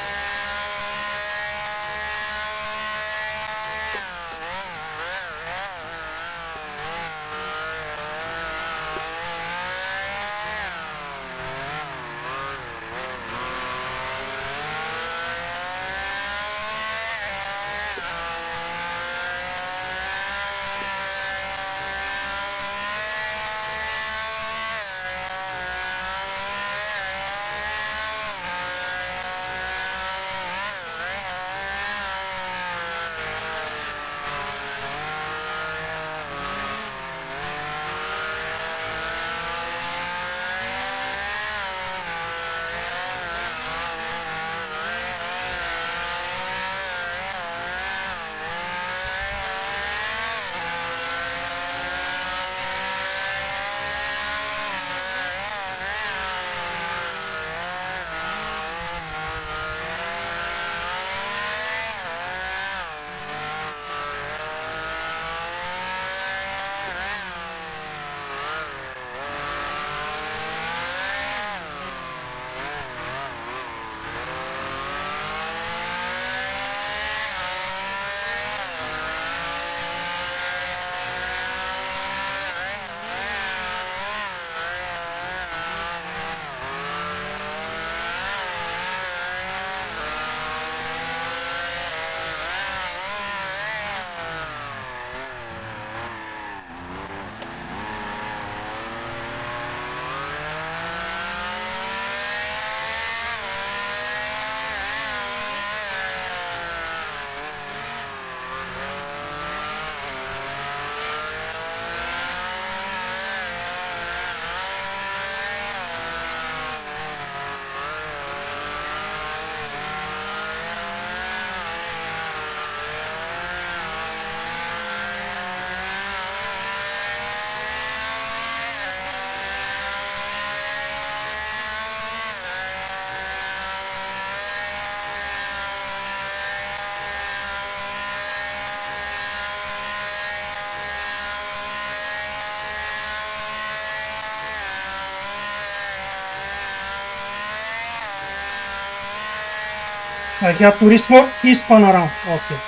Speaker 1: I have to respawn his spun around. Okay.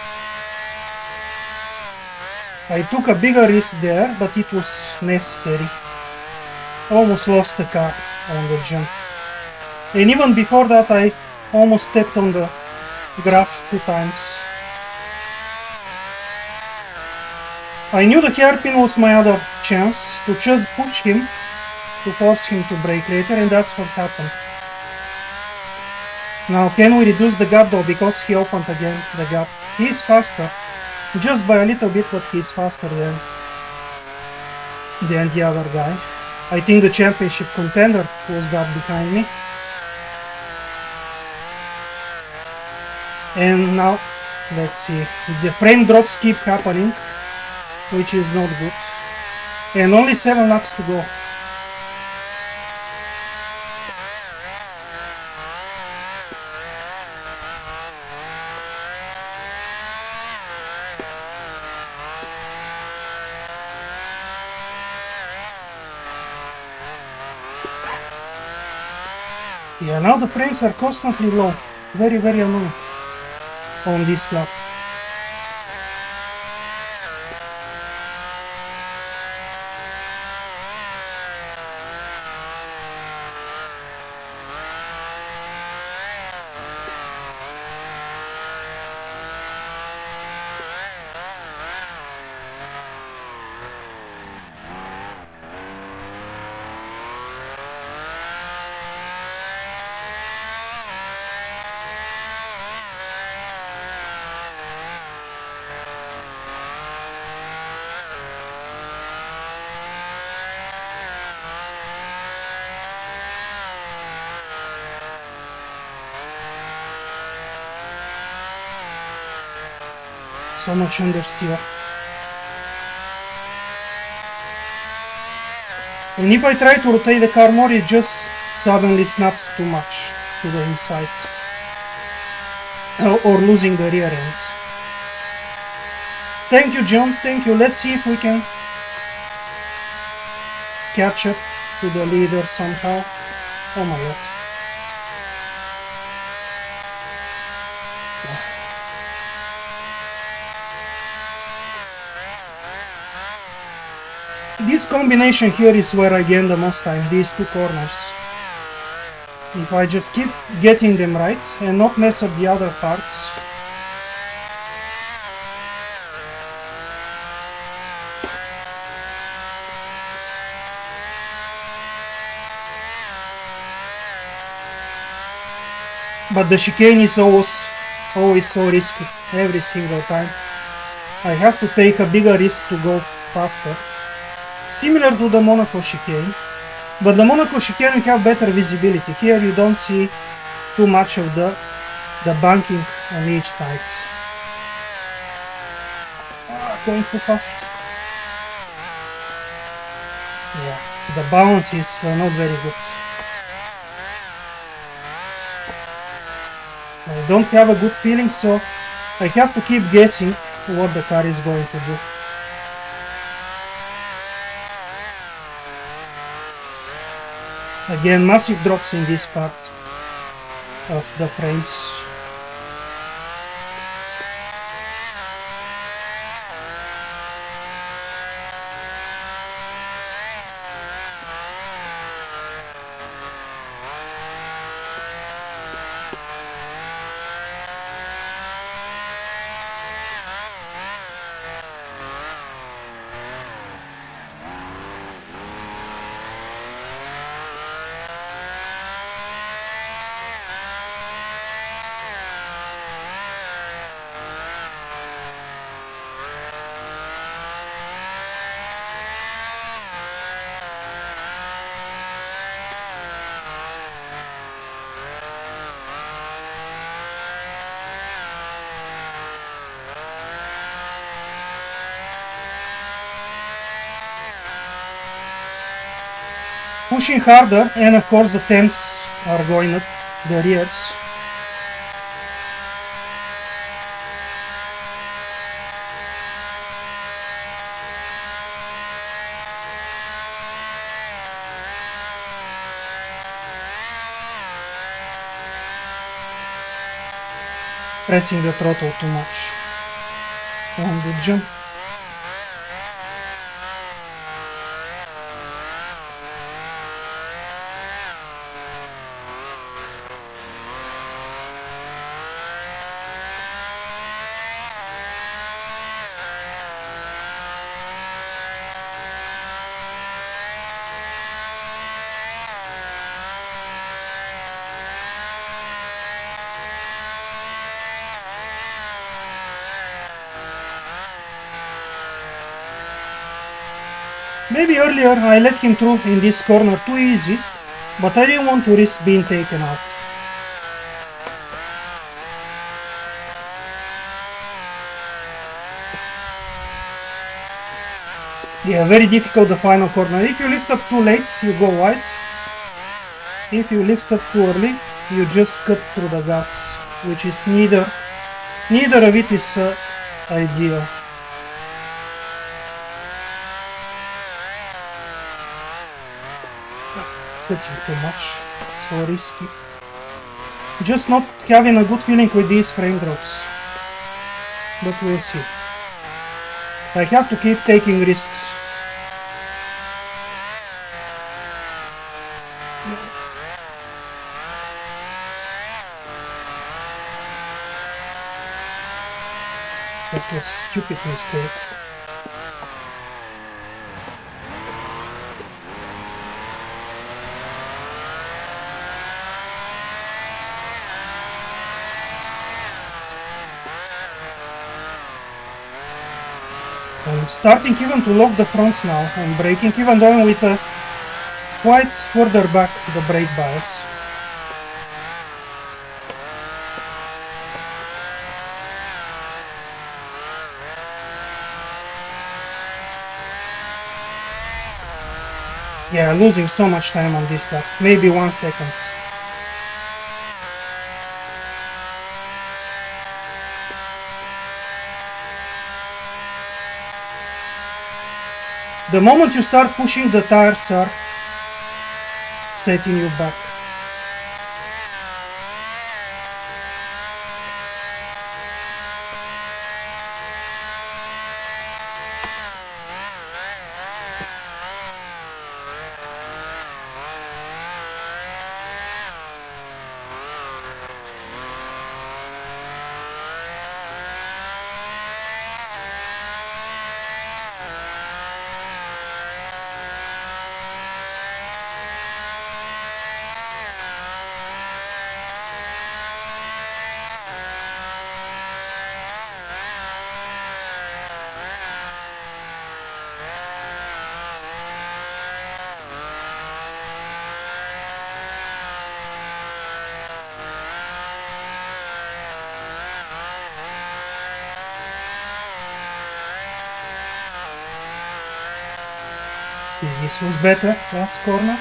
Speaker 1: I took a bigger risk there, but it was necessary. Almost lost the car on the jump. And even before that, I almost stepped on the grass 2 times. I knew the hairpin was my other chance to just push him, to force him to brake later, and that's what happened. Now can we reduce the gap though, because he opened again the gap. He is faster, just by a little bit, but he is faster than the other guy. I think the championship contender was that behind me. And now, let's see, the frame drops keep happening, which is not good. And only 7 laps to go. Yeah, now the frames are constantly low. Very, very annoying on this lap. So much understeer. And if I try to rotate the car more, it just suddenly snaps too much to the inside. Or losing the rear end. Thank you, John. Thank you. Let's see if we can catch up to the leader somehow. Oh my god. This combination here is where I gain the most time, these two corners. If I just keep getting them right and not mess up the other parts. But the chicane is always so risky, every single time. I have to take a bigger risk to go faster. Similar to the Monaco chicane, but the Monaco chicane you have better visibility. Here you don't see too much of the banking on each side. Going too fast. Yeah, the balance is not very good. I don't have a good feeling, so I have to keep guessing what the car is going to do. Again, massive drops in this part of the frames. Pushing harder, and of course the temps are going up the rears. Pressing the throttle too much on the jump. Maybe earlier I let him through in this corner too easy, but I didn't want to risk being taken out. Yeah, very difficult the final corner. If you lift up too late, you go wide. If you lift up too early, you just cut through the gas, which is neither of it is ideal. Cutting too much, so risky. Just not having a good feeling with these frame drops, but we'll see. I have to keep taking risks. That was a stupid mistake. I'm starting even to lock the fronts now. I'm braking, even though I'm with a quite further back the brake bias. Yeah, losing so much time on this lap. Maybe 1 second. The moment you start pushing, the tires are setting you back. This was better, last corner.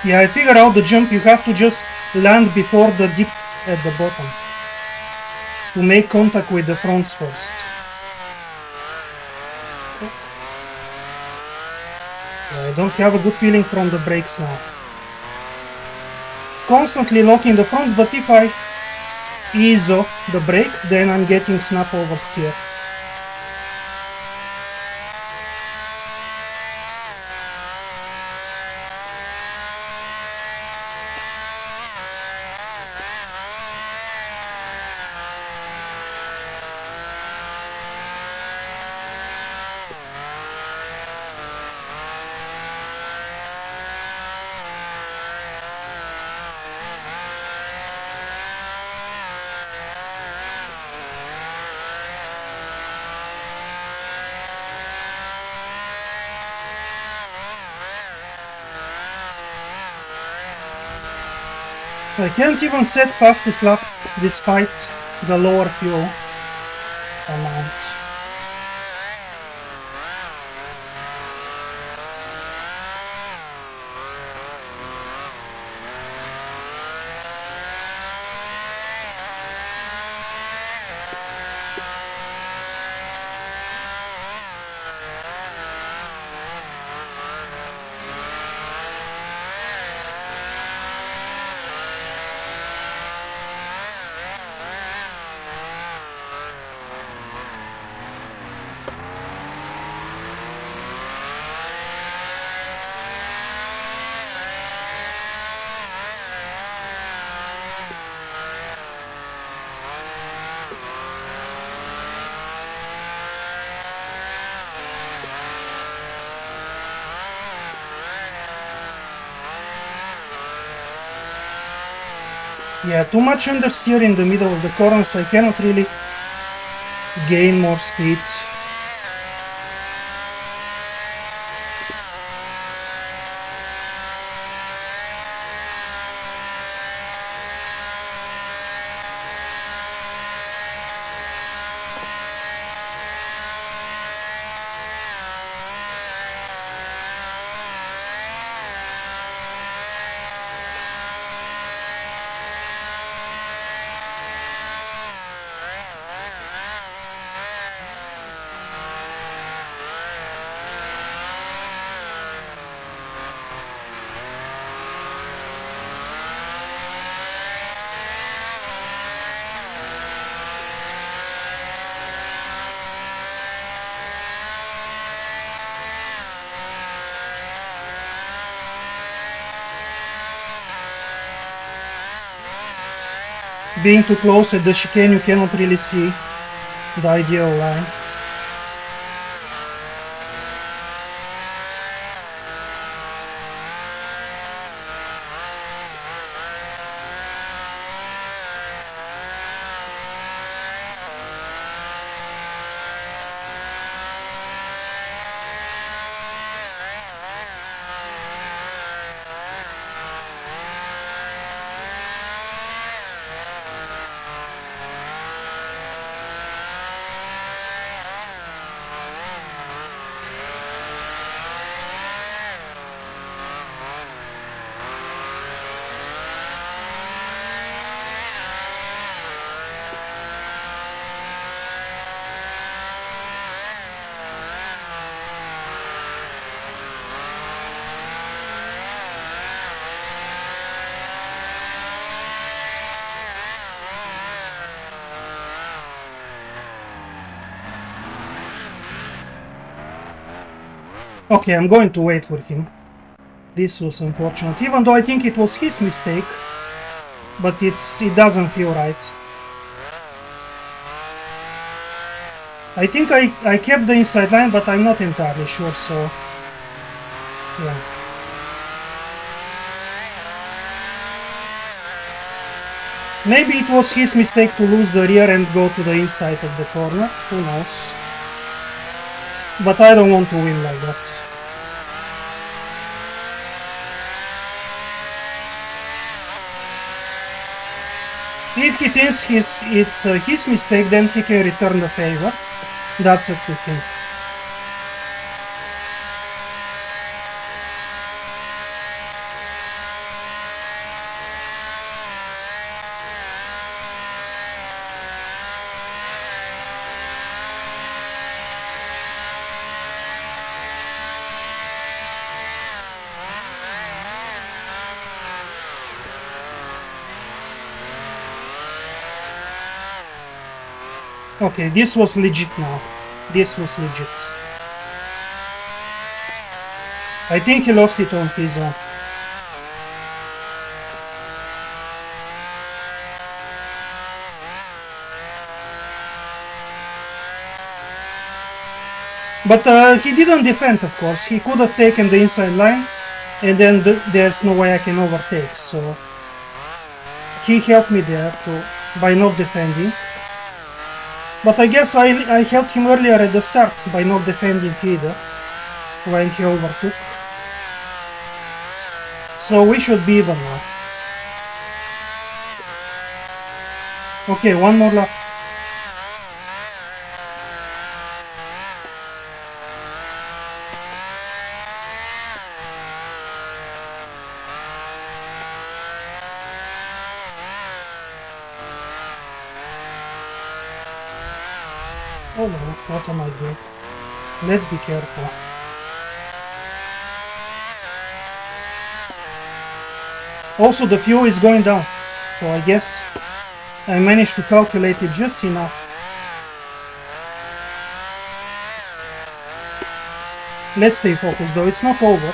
Speaker 1: Yeah, I figured out the jump. You have to just land before the dip at the bottom to make contact with the fronts first. Yeah, I don't have a good feeling from the brakes now. Constantly locking the fronts, but if I ease off the brake, then I'm getting snap oversteer. I can't even set fastest lap despite the lower fuel amount. Yeah, too much understeer in the middle of the corners. I cannot really gain more speed. Being too close at the chicane, you cannot really see the ideal line. Okay, I'm going to wait for him. This was unfortunate, even though I think it was his mistake, but it doesn't feel right. I think I kept the inside line, but I'm not entirely sure, so yeah. Maybe it was his mistake to lose the rear and go to the inside of the corner, who knows. But I don't want to win like that. If he thinks it's his mistake, then he can return the favor. That's up to him. Okay, this was legit now. This was legit. I think he lost it on his own. But he didn't defend, of course. He could have taken the inside line, and then there's no way I can overtake. So he helped me there by not defending. But I guess I helped him earlier at the start by not defending either when he overtook. So we should be even now. Okay, one more lap. Oh no, what am I doing? Let's be careful. Also, the fuel is going down, so I guess I managed to calculate it just enough. Let's stay focused though, it's not over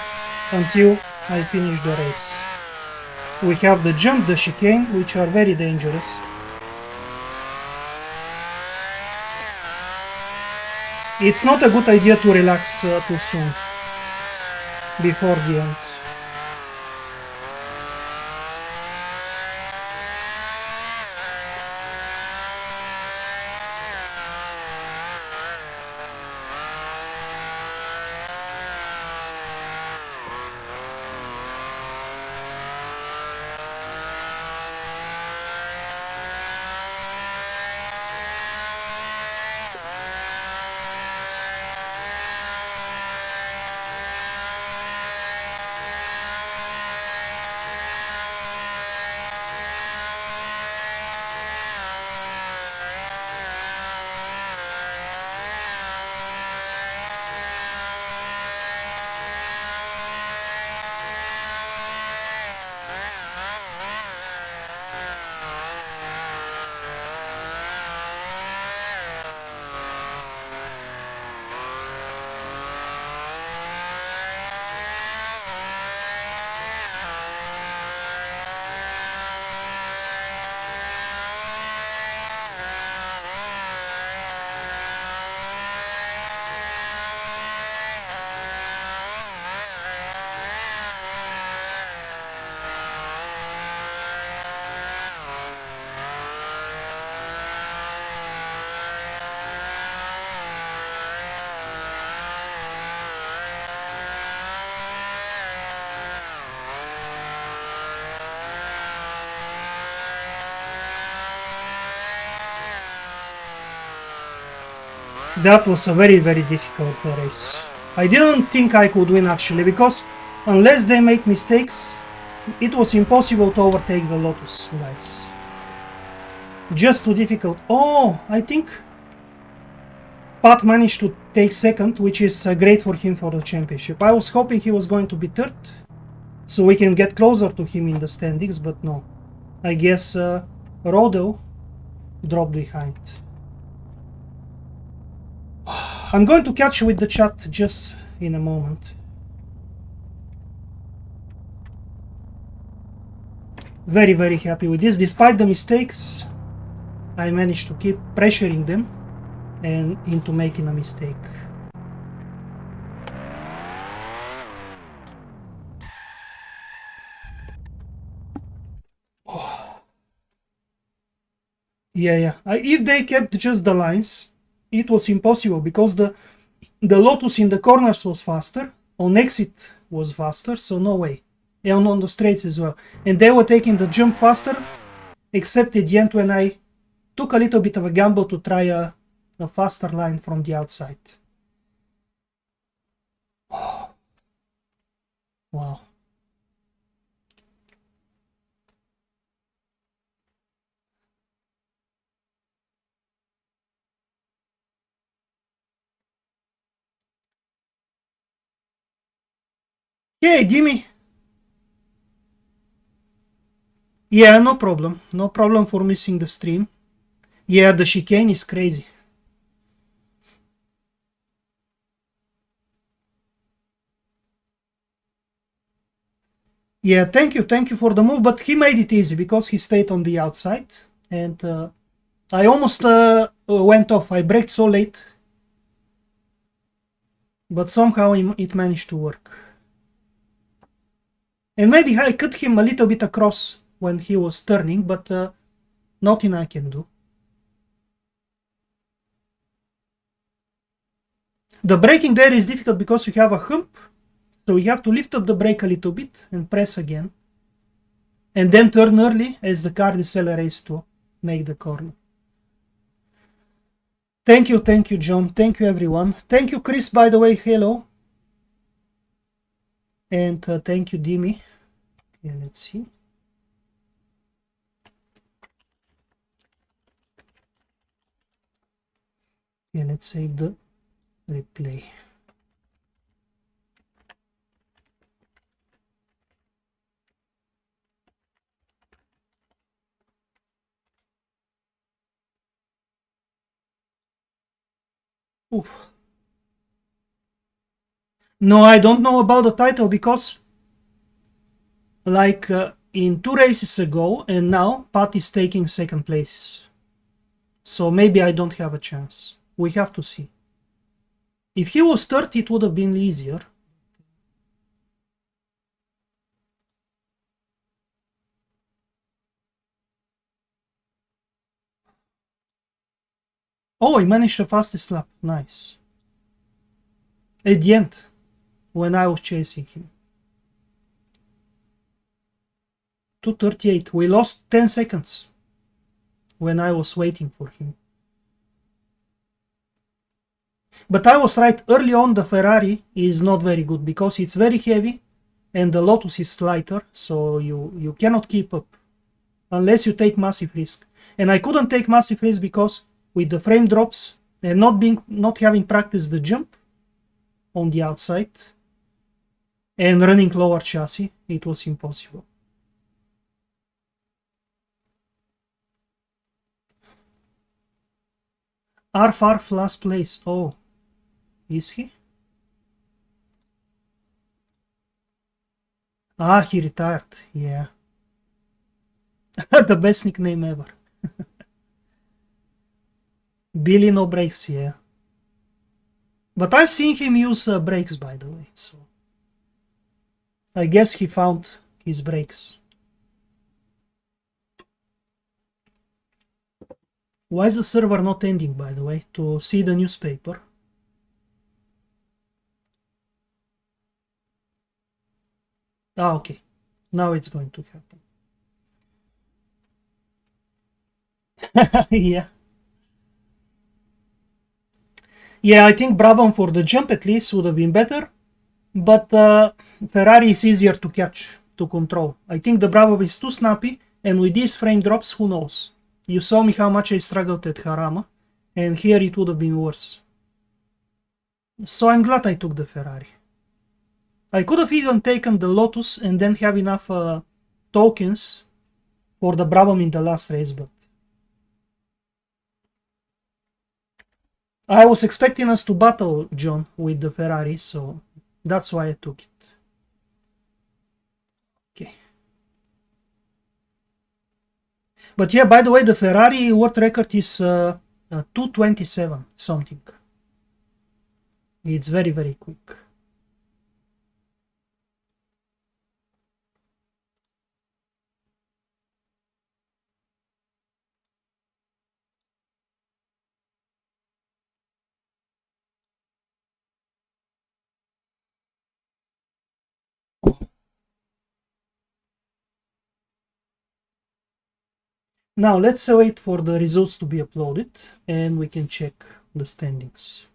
Speaker 1: until I finish the race. We have the jump, the chicane, which are very dangerous. It's not a good idea to relax too soon, before the end. That was a very, very difficult race. I didn't think I could win actually, because unless they make mistakes, it was impossible to overtake the Lotus guys. Just too difficult. Oh, I think Pat managed to take second, which is great for him for the championship. I was hoping he was going to be third, so we can get closer to him in the standings, but no. I guess Rodo dropped behind. I'm going to catch you with the chat just in a moment. Very, very happy with this. Despite the mistakes, I managed to keep pressuring them and into making a mistake. Oh. Yeah. If they kept just the lines, it was impossible, because the Lotus in the corners was faster, on exit was faster, so no way. And on the straights as well. And they were taking the jump faster, except at the end when I took a little bit of a gamble to try a faster line from the outside. Oh. Wow. Hey, Jimmy. Yeah, no problem. No problem for missing the stream. Yeah, the chicane is crazy. Yeah, thank you for the move, but he made it easy because he stayed on the outside, and I almost went off. I braked so late, but somehow it managed to work. And maybe I cut him a little bit across when he was turning, but nothing I can do. The braking there is difficult because you have a hump, so you have to lift up the brake a little bit and press again, and then turn early as the car decelerates to make the corner. Thank you, John. Thank you, everyone. Thank you, Chris, by the way. Hello. And thank you, Dimi. Okay, let's see. Okay, let's save the replay. Oof. No, I don't know about the title because, like, in 2 races ago and now, Pat is taking second places. So maybe I don't have a chance. We have to see. If he was third, it would have been easier. Oh, he managed the fastest lap. Nice. At the end, when I was chasing him. 2:38. We lost 10 seconds when I was waiting for him. But I was right, early on the Ferrari is not very good because it's very heavy and the Lotus is lighter, so you cannot keep up unless you take massive risk. And I couldn't take massive risk because with the frame drops and not having practiced the jump on the outside and running lower chassis, it was impossible. Arf last place. Oh, is he? Ah, he retired. Yeah. The best nickname ever. Billy no brakes, yeah. But I've seen him use brakes, by the way, so I guess he found his brakes. Why is the server not ending, by the way, to see the newspaper? Ah, okay. Now it's going to happen. Yeah. Yeah, I think Brabham for the jump at least would have been better, but Ferrari is easier to catch, to control. I think the Brabham is too snappy, and with these frame drops, who knows? You saw me how much I struggled at Harama, and here it would have been worse. So I'm glad I took the Ferrari. I could have even taken the Lotus and then have enough tokens for the Brabham in the last race, but I was expecting us to battle John with the Ferrari, so that's why I took it. Okay. But yeah, by the way, the Ferrari world record is 2:27 something. It's very, very quick. Now let's wait for the results to be uploaded and we can check the standings.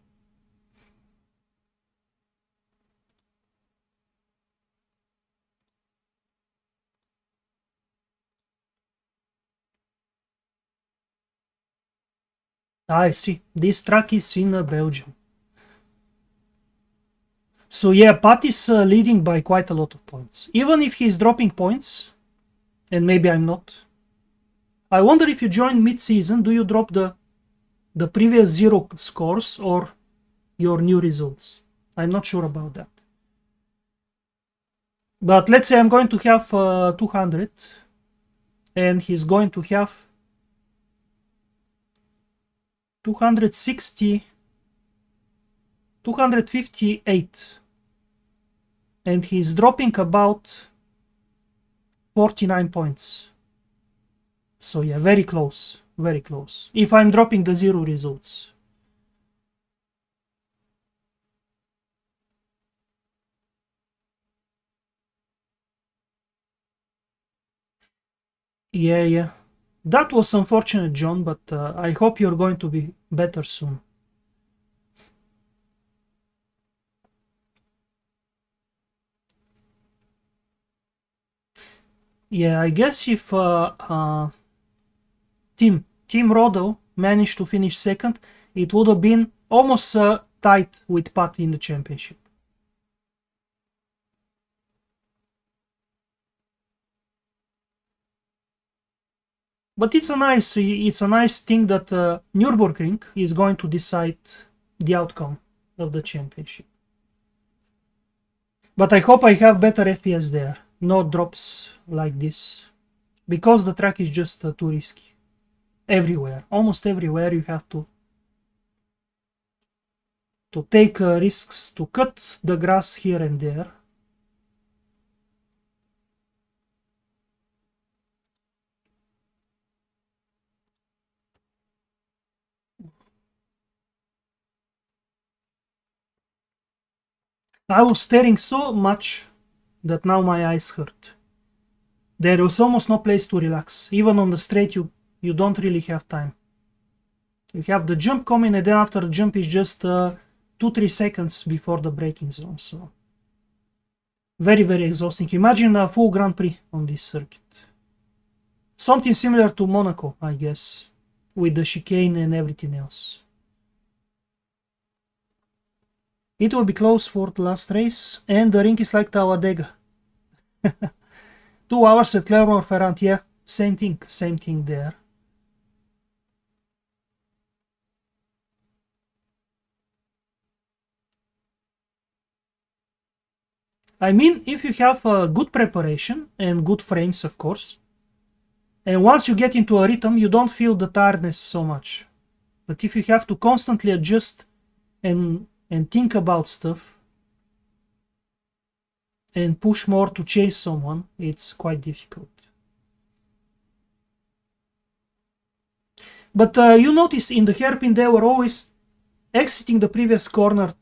Speaker 1: I see. This track is in Belgium. So yeah, Pat is leading by quite a lot of points. Even if he's dropping points, and maybe I'm not. I wonder if you join mid-season, do you drop the previous 0 scores or your new results? I'm not sure about that. But let's say I'm going to have 200 and he's going to have 260, 258, and he's dropping about 49 points. So yeah, very close, very close. If I'm dropping the 0 results. Yeah. That was unfortunate, John, but I hope you're going to be better soon. Yeah, I guess if Team Rodo managed to finish second, it would have been almost tight with Pat in the championship. But it's a nice thing that Nürburgring is going to decide the outcome of the championship. But I hope I have better FPS there, no drops like this, because the track is just too risky. Everywhere, almost everywhere, you have to take risks, to cut the grass here and there. I was staring so much that now my eyes hurt. There was almost no place to relax. Even on the straight, you don't really have time. You have the jump coming, and then after the jump is just 2-3 seconds before the braking zone. So very, very exhausting. Imagine a full Grand Prix on this circuit. Something similar to Monaco, I guess, with the chicane and everything else. It will be close for the last race, and the ring is like Talladega. 2 hours at Clermont-Ferrand, yeah, same thing there. I mean, if you have a good preparation and good frames, of course, and once you get into a rhythm, you don't feel the tiredness so much. But if you have to constantly adjust and think about stuff and push more to chase someone, it's quite difficult. But you notice in the hairpin they were always exiting the previous corner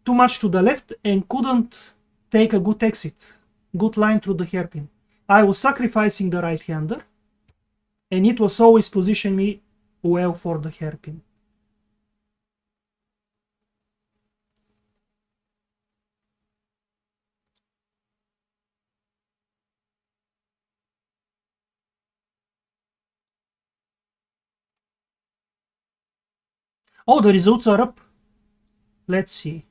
Speaker 1: too much to the left and couldn't take a good exit, good line through the hairpin. I was sacrificing the right-hander and it was always positioning me well for the hairpin. Oh, the results are up. Let's see.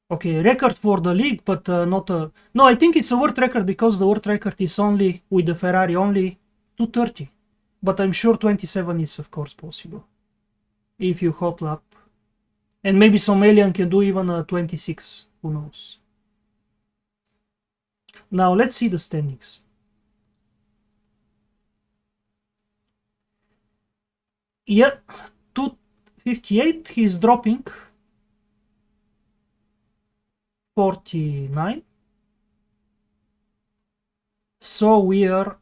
Speaker 1: Okay, record for the league, but not a... No, I think it's a world record because the world record is only, with the Ferrari, only 230. But I'm sure 27 is, of course, possible. If you hot lap. And maybe some alien can do even a 26. Who knows? Now, let's see the standings. Yeah, 258, he's dropping 49. So we are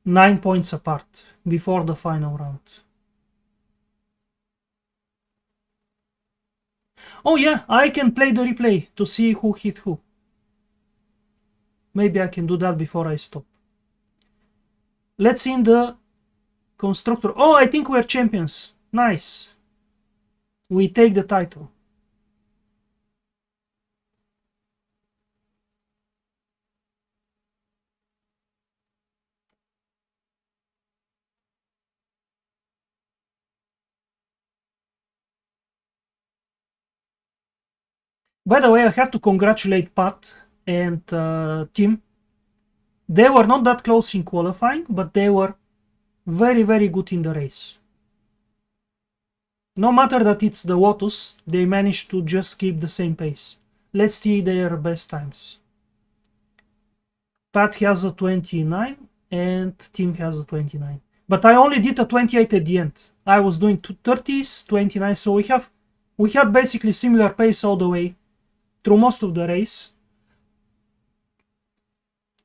Speaker 1: 9 points apart before the final round. Oh yeah, I can play the replay to see who hit who. Maybe I can do that before I stop. Let's see in the constructor. Oh, I think we're champions. Nice. We take the title. By the way, I have to congratulate Pat and Tim. They were not that close in qualifying, but they were very, very good in the race. No matter that it's the Lotus, they managed to just keep the same pace. Let's see their best times. Pat has a 29 and Tim has a 29. But I only did a 28 at the end. I was doing 30s, 29, so we had basically similar pace all the way through most of the race.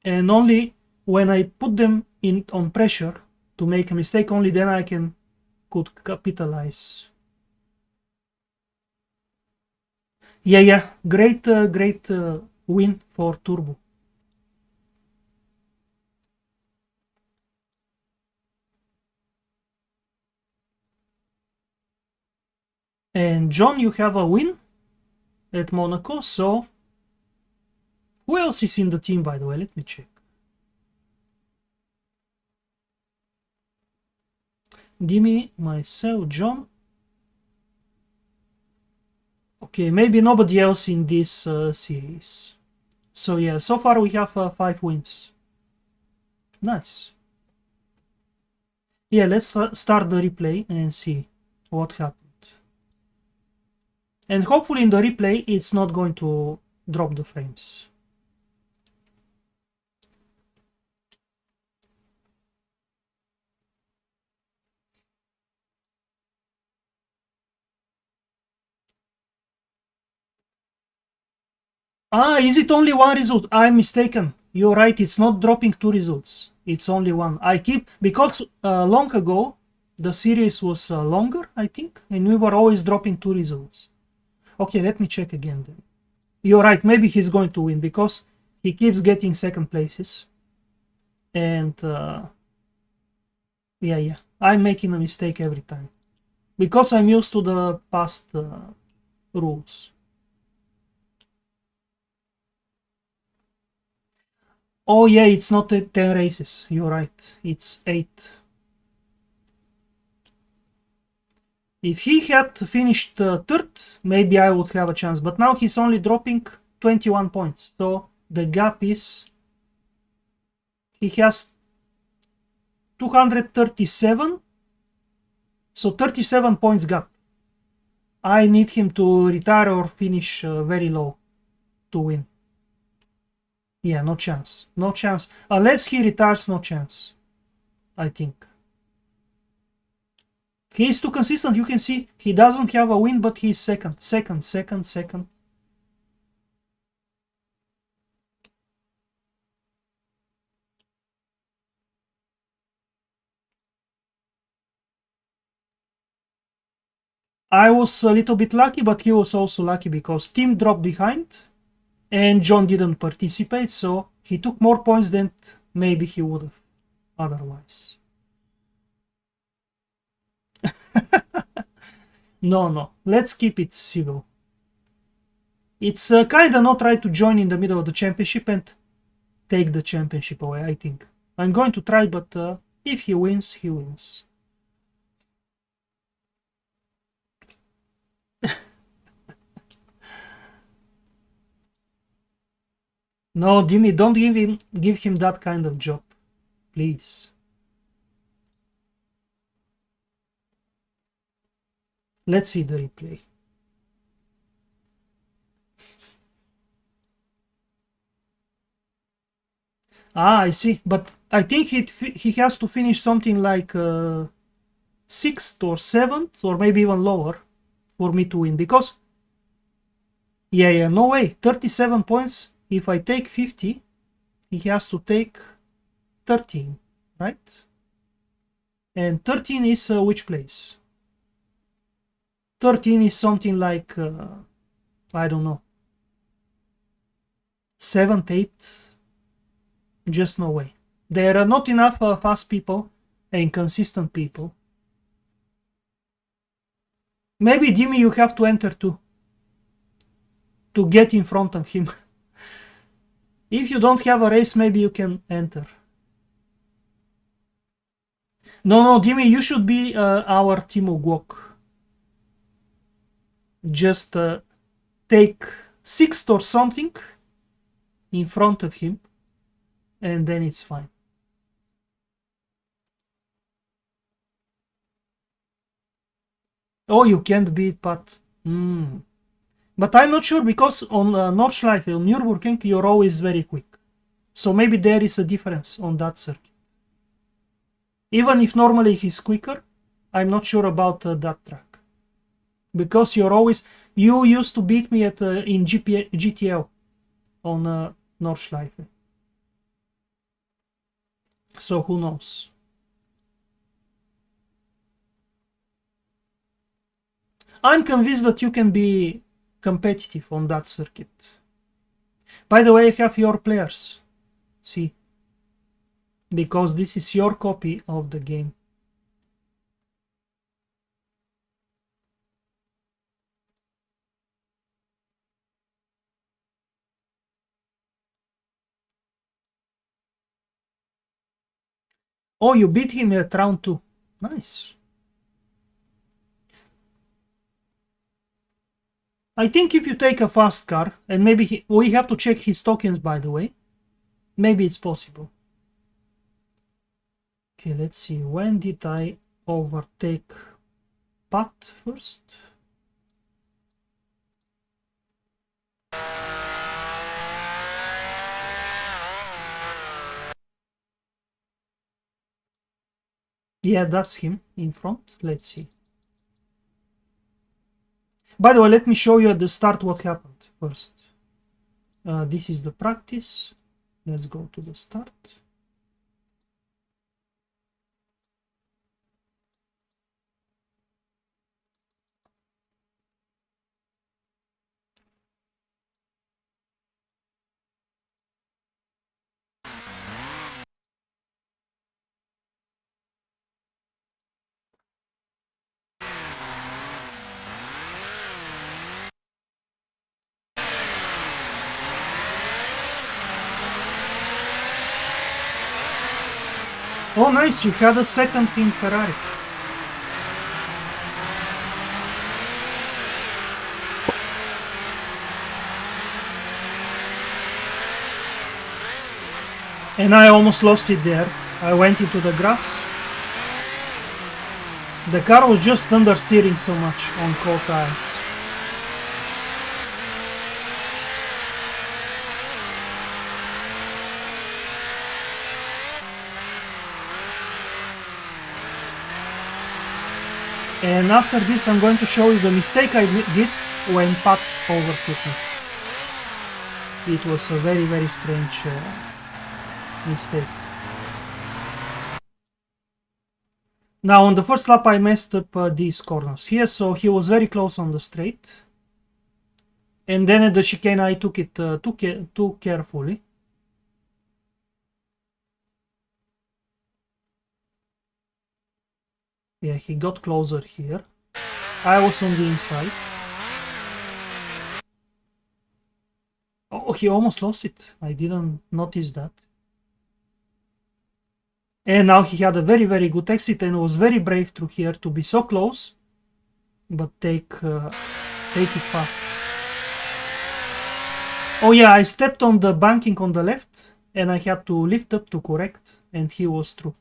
Speaker 1: And only when I put them in on pressure to make a mistake, only then I could capitalize. Yeah, great win for Turbo. And John, you have a win at Monaco, so who else is in the team, by the way? Let me check. Dimi, myself, John. Okay, maybe nobody else in this series. So yeah, so far we have 5 wins. Nice. Yeah, let's start the replay and see what happened. And hopefully in the replay it's not going to drop the frames. Ah, is it only one result? I'm mistaken. You're right, it's not dropping 2 results. It's only one. I keep, because long ago, the series was longer, I think, and we were always dropping 2 results. Okay, let me check again then. You're right, maybe he's going to win, because he keeps getting second places. And, yeah, I'm making a mistake every time. Because I'm used to the past rules. Oh yeah, it's not 10 races. You're right. It's 8. If he had finished third, maybe I would have a chance. But now he's only dropping 21 points. So the gap is... He has 237. So 37 points gap. I need him to retire or finish very low to win. Yeah, no chance. No chance. Unless he retires, no chance. I think. He is too consistent. You can see he doesn't have a win, but he's second. I was a little bit lucky, but he was also lucky because Tim dropped behind and John didn't participate, so he took more points than maybe he would have otherwise. No, let's keep it civil. It's kinda not right to join in the middle of the championship and take the championship away, I think. I'm going to try, but if he wins, he wins. No, Jimmy, don't give him that kind of job, please. Let's see the replay. Ah, I see, but I think he has to finish something like 6th or 7th or maybe even lower for me to win, because yeah, no way, 37 points. If I take 50, he has to take 13, right? And 13 is which place? 13 is something like I don't know, 7th, 8th. Just no way. There are not enough fast people and consistent people. Maybe, Jimmy, you have to enter too, to get in front of him. If you don't have a race, maybe you can enter. No, Jimmy, you should be our Timo Gwok. Just take 6th or something in front of him, and then it's fine. Oh, you can't beat Pat. But I'm not sure, because on Nordschleife, on Nürburgring, you're always very quick. So maybe there is a difference on that circuit. Even if normally he's quicker, I'm not sure about that track. Because you used to beat me at in GTL on Nordschleife. So who knows? I'm convinced that you can be competitive on that circuit. By the way, I have your players. See? Because this is your copy of the game. Oh, you beat him at round 2. Nice. I think if you take a fast car, and maybe we have to check his tokens, by the way. Maybe it's possible. Okay, let's see. When did I overtake Pat first? Yeah, that's him in front. Let's see. By the way, let me show you at the start what happened first. This is the practice. Let's go to the start. Oh, nice, you had a second in Ferrari. And I almost lost it there. I went into the grass. The car was just understeering so much on cold tires. And after this I'm going to show you the mistake I did when Pat overtook me. It was a very, very strange mistake. Now on the first lap I messed up these corners here, so he was very close on the straight. And then at the chicane I took it too carefully. Yeah, he got closer here. I was on the inside. Oh, he almost lost it. I didn't notice that. And now he had a very, very good exit and was very brave through here to be so close, but take it fast. Oh yeah, I stepped on the banking on the left and I had to lift up to correct, and he was through.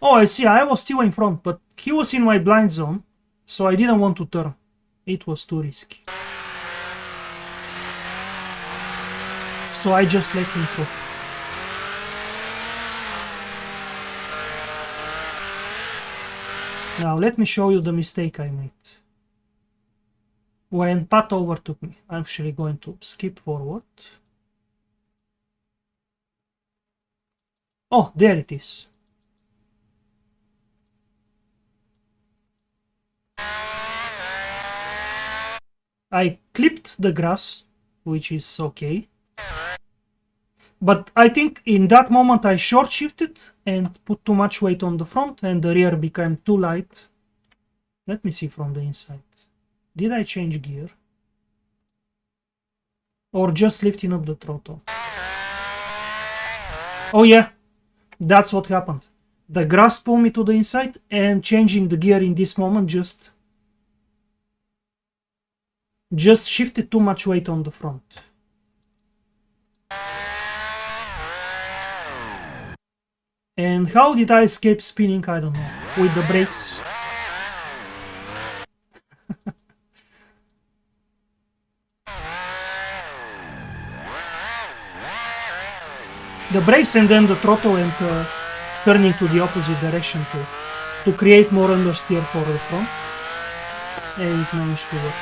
Speaker 1: Oh, I see, I was still in front, but he was in my blind zone, so I didn't want to turn. It was too risky. So I just let him through. Now let me show you the mistake I made. When Pat overtook me, I'm actually going to skip forward. Oh, there it is. I clipped the grass, which is okay. But I think in that moment I short shifted and put too much weight on the front and the rear became too light. Let me see from the inside. Did I change gear? Or just lifting up the throttle? Oh yeah, that's what happened. The grass pulled me to the inside, and changing the gear in this moment just shifted too much weight on the front. And how did I escape spinning? I don't know. With the brakes. The brakes and then the throttle, and turning to the opposite direction to create more understeer for the front. And it managed to work.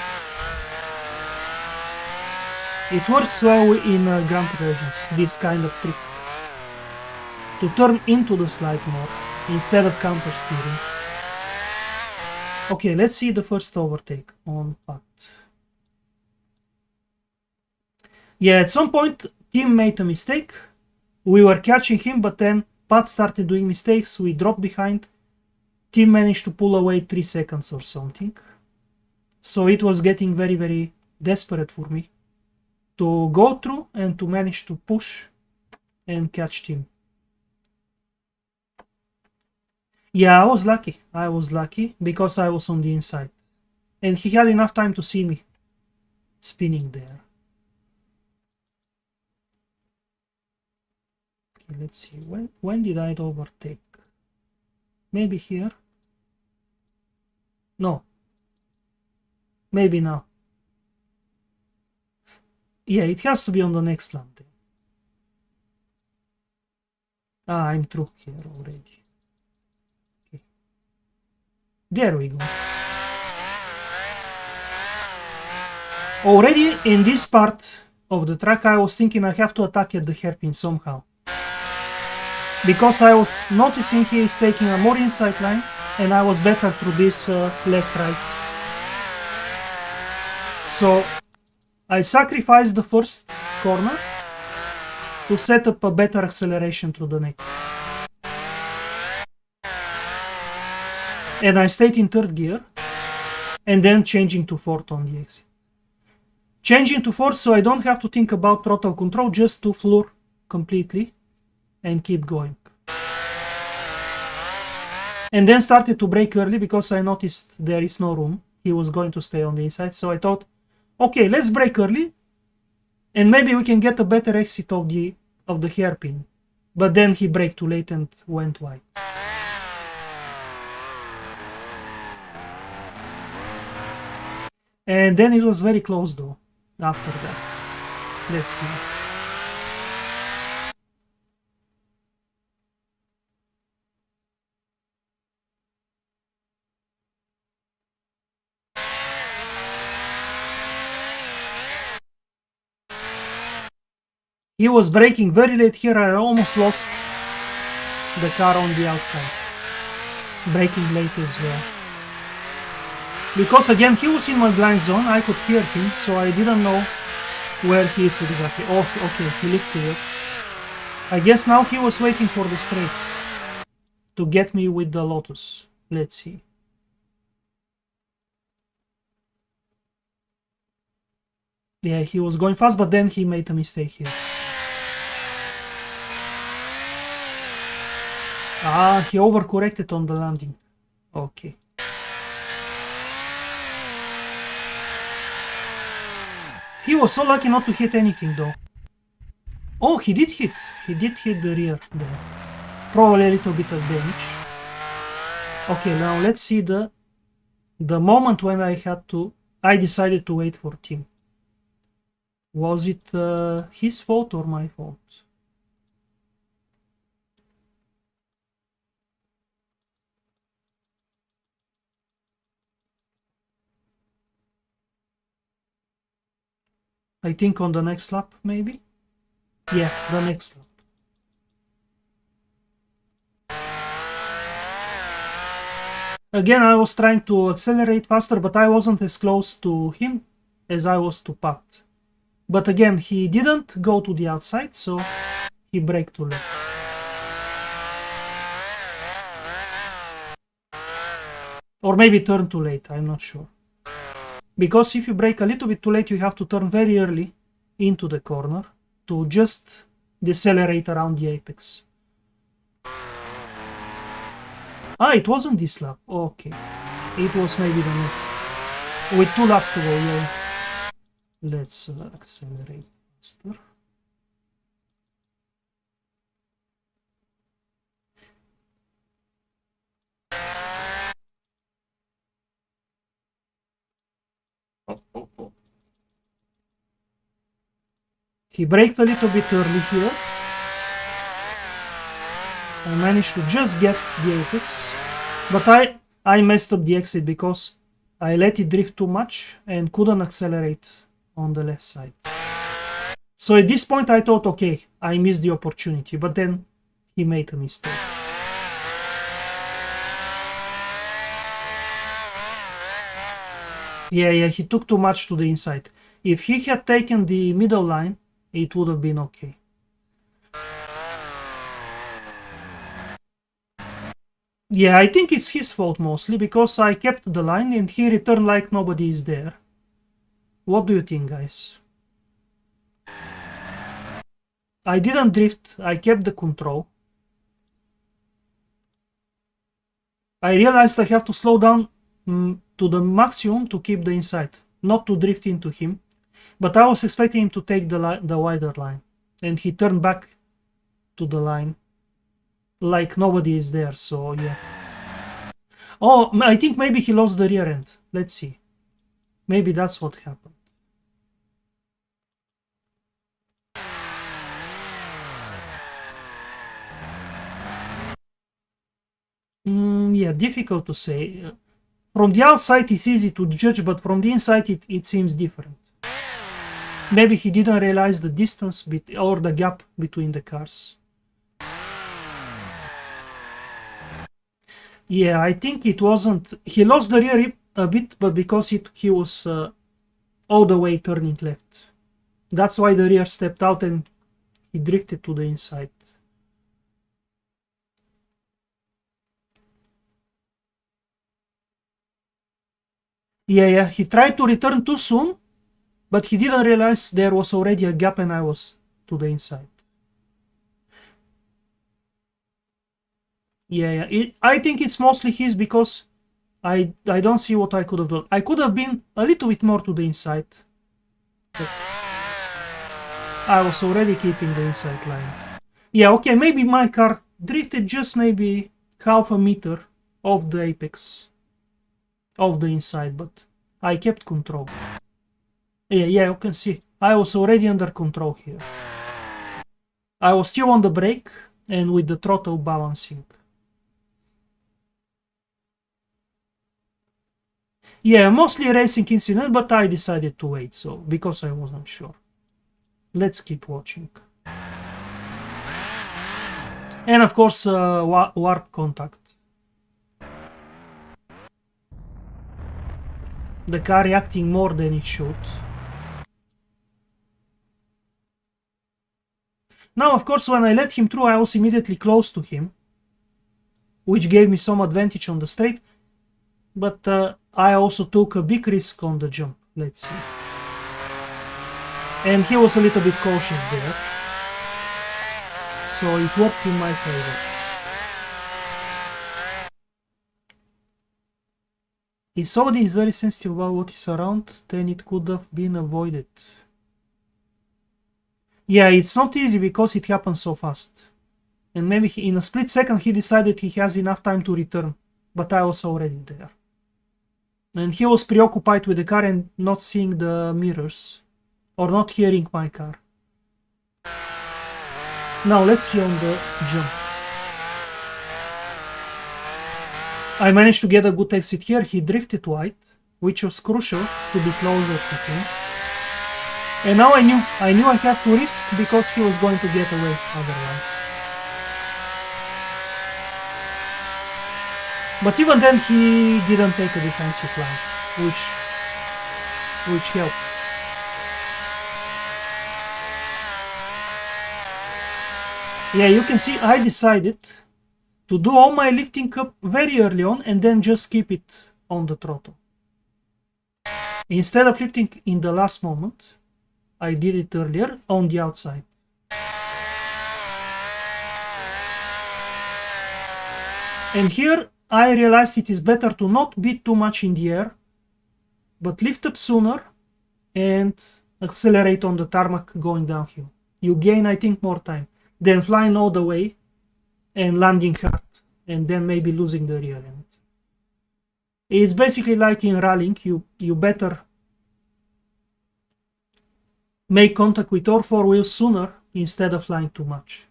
Speaker 1: It works well in Grand Regions, this kind of trick. To turn into the slide more, instead of counter steering. Okay, let's see the first overtake on Pat. Yeah, at some point, Tim made a mistake. We were catching him, but then Pat started doing mistakes, we dropped behind. Tim managed to pull away 3 seconds or something. So it was getting very, very desperate for me to go through and to manage to push and catch Tim. Yeah, I was lucky because I was on the inside. And he had enough time to see me spinning there. Okay, let's see, when did I overtake? Maybe here? No. Maybe now. Yeah, it has to be on the next lap then. Ah, I'm through here already. Okay. There we go. Already in this part of the track I was thinking I have to attack at the hairpin somehow. Because I was noticing he is taking a more inside line and I was better through this left-right. So I sacrificed the first corner to set up a better acceleration through the next. And I stayed in third gear and then changing to fourth on the exit. Changing to fourth so I don't have to think about throttle control, just to floor completely and keep going. And then started to brake early because I noticed there is no room. He was going to stay on the inside, so I thought, okay, let's brake early and maybe we can get a better exit of the hairpin. But then he braked too late and went wide. And then it was very close though after that. Let's see. He was braking very late here. I almost lost the car on the outside. Braking late as well. Because again, he was in my blind zone. I could hear him, so I didn't know where he is exactly. Oh, okay, he lifted it. I guess now he was waiting for the straight to get me with the Lotus. Let's see. Yeah, he was going fast, but then he made a mistake here. Ah, he overcorrected on the landing. Okay. He was so lucky not to hit anything though. Oh, he did hit. He did hit the rear there. Probably a little bit of damage. Okay, now let's see the moment when I decided to wait for Tim. Was it his fault or my fault? I think on the next lap, maybe? Yeah, the next lap. Again, I was trying to accelerate faster, but I wasn't as close to him as I was to Pat. But again, he didn't go to the outside, so he braked too late. Or maybe turn too late, I'm not sure. Because if you brake a little bit too late, you have to turn very early into the corner to just decelerate around the apex. Ah, it wasn't this lap. Okay. It was maybe the next. With 2 laps to go, yeah. Let's accelerate faster. He braked a little bit early here. I managed to just get the apex, but I messed up the exit because I let it drift too much and couldn't accelerate on the left side. So at this point I thought, okay, I missed the opportunity, but then he made a mistake. Yeah, he took too much to the inside. If he had taken the middle line, it would have been okay. Yeah, I think it's his fault mostly, because I kept the line and he returned like nobody is there. What do you think, guys? I didn't drift, I kept the control. I realized I have to slow down to the maximum to keep the inside, not to drift into him. But I was expecting him to take the wider line, and he turned back to the line like nobody is there, so yeah. Oh, I think maybe he lost the rear end. Let's see. Maybe that's what happened. Yeah, difficult to say. From the outside it's easy to judge, but from the inside it seems different. Maybe he didn't realize the distance or the gap between the cars. Yeah, I think it wasn't... He lost the rear a bit, but because he was all the way turning left. That's why the rear stepped out and he drifted to the inside. Yeah, he tried to return too soon, but he didn't realize there was already a gap and I was to the inside. Yeah. I think it's mostly his, because I don't see what I could have done. I could have been a little bit more to the inside. But I was already keeping the inside line. Yeah, okay, maybe my car drifted just maybe half a meter off the apex of the inside, but I kept control. Yeah, you can see I was already under control here. I was still on the brake and with the throttle balancing. Yeah, mostly a racing incident, but I decided to wait, so because I wasn't sure. Let's keep watching. And of course, warp contact. The car reacting more than it should. Now, of course, when I let him through, I was immediately close to him, which gave me some advantage on the straight, but I also took a big risk on the jump. Let's see. And he was a little bit cautious there, so it worked in my favor. If somebody is very sensitive about what is around, then it could have been avoided. Yeah, it's not easy because it happens so fast. And maybe in a split second he decided he has enough time to return. But I was already there. And he was preoccupied with the car and not seeing the mirrors. Or not hearing my car. Now let's see on the jump. I managed to get a good exit here. He drifted wide, which was crucial to be closer to him. And now I knew I have to risk because he was going to get away otherwise. But even then he didn't take a defensive line, which helped. Yeah, you can see I decided to do all my lifting up very early on and then just keep it on the throttle. Instead of lifting in the last moment, I did it earlier on the outside. And here I realized it is better to not be too much in the air, but lift up sooner and accelerate on the tarmac going downhill. You gain, I think, more time than flying all the way and landing hard and then maybe losing the rear end. It's basically like in rallying, you better make contact with all four wheels sooner instead of flying too much.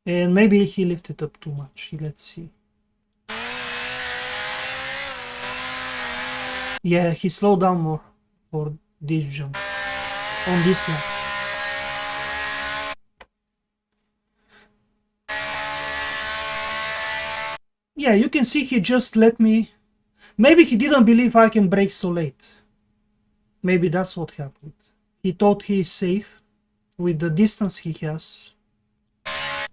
Speaker 1: And maybe he lifted up too much. Let's see. Yeah, he slowed down more for this jump on this lap. Yeah, you can see he just let me... Maybe he didn't believe I can brake so late. Maybe that's what happened. He thought he is safe with the distance he has.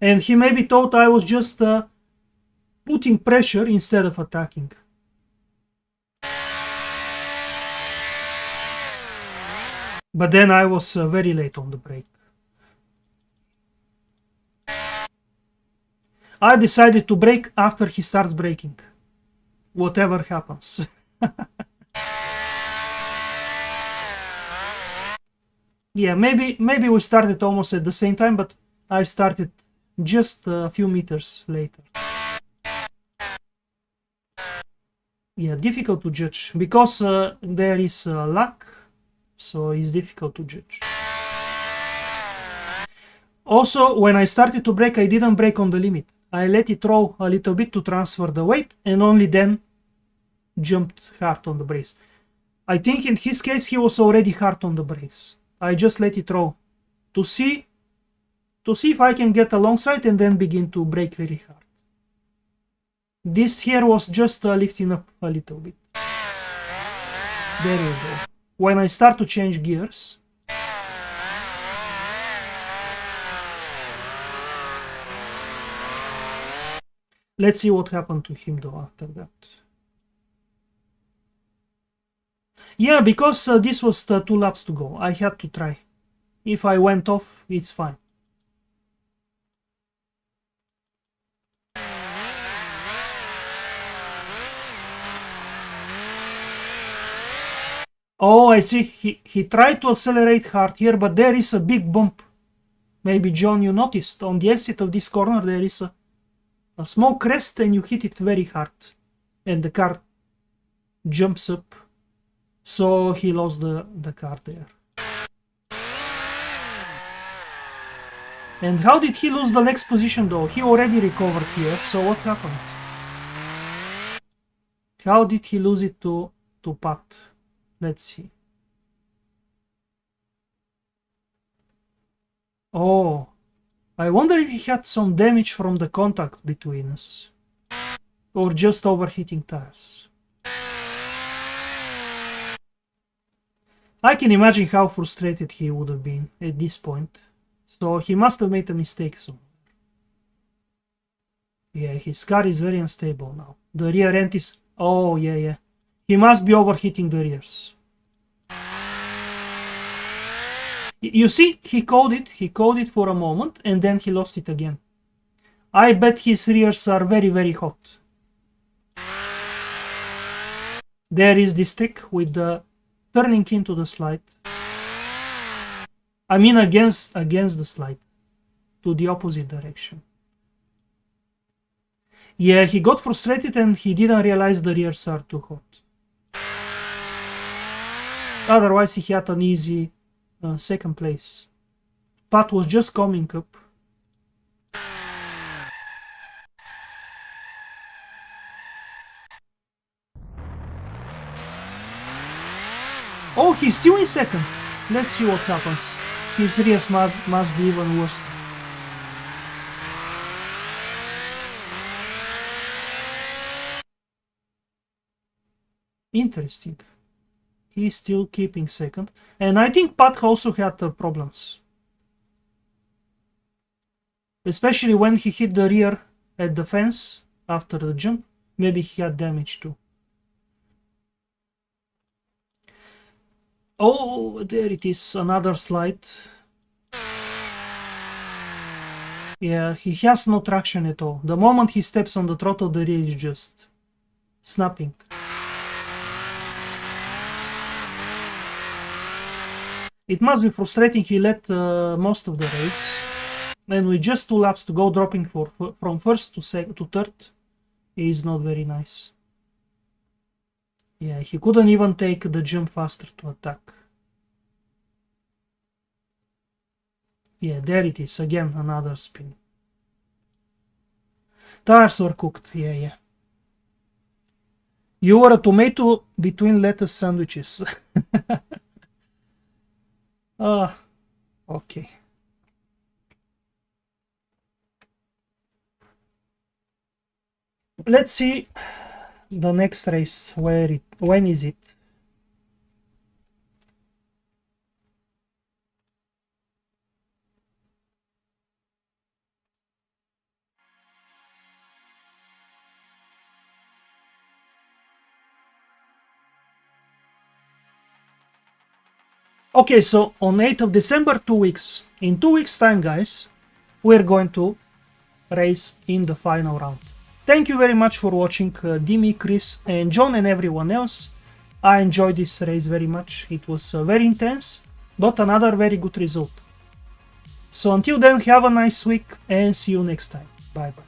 Speaker 1: And he maybe thought I was just putting pressure instead of attacking. But then I was very late on the brake. I decided to brake after he starts braking. Whatever happens. Yeah, maybe we started almost at the same time, but I started just a few meters later. Yeah, difficult to judge because there is luck, so it's difficult to judge. Also, when I started to brake, I didn't brake on the limit. I let it roll a little bit to transfer the weight and only then jumped hard on the brakes. I think in his case he was already hard on the brakes. I just let it roll to see if I can get alongside and then begin to brake very hard. This here was just lifting up a little bit. There you go. When I start to change gears, let's see what happened to him though after that. Yeah, because this was 2 laps to go. I had to try. If I went off, it's fine. Oh, I see. He tried to accelerate hard here, but there is a big bump. Maybe, John, you noticed. On the exit of this corner, there is a small crest and you hit it very hard. And the car jumps up. So he lost the car there. And how did he lose the next position though? He already recovered here, so what happened? How did he lose it to Pat? Let's see. Oh, I wonder if he had some damage from the contact between us. Or just overheating tires. I can imagine how frustrated he would have been at this point. So he must have made a mistake somewhere. Yeah, his car is very unstable now. The rear end is... Oh, yeah. He must be overheating the rears. You see, he caught it for a moment and then he lost it again. I bet his rears are very, very hot. There is this trick with the turning into the slide. I mean against the slide, to the opposite direction. Yeah, he got frustrated and he didn't realize the rears are too hot. Otherwise he had an easy second place. Pat was just coming up. Oh, he's still in second. Let's see what happens. His rears must be even worse. Interesting. He's still keeping second. And I think Pat also had problems. Especially when he hit the rear at the fence after the jump. Maybe he had damage too. Oh, there it is, another slide. Yeah, he has no traction at all. The moment he steps on the throttle, the rear is just snapping. It must be frustrating. He led most of the race, and with just 2 laps to go, dropping from first to third is not very nice. Yeah, he couldn't even take the jump faster to attack. Yeah, there it is, again another spin. Tires were cooked, yeah. You were a tomato between lettuce sandwiches. Okay. Let's see the next race. When is it? Okay, so on 8th of December, 2 weeks. In 2 weeks time, guys, we're going to race in the final round. Thank you very much for watching, Dimi, Chris, and John, and everyone else. I enjoyed this race very much. It was very intense, but another very good result. So until then, have a nice week and see you next time. Bye bye.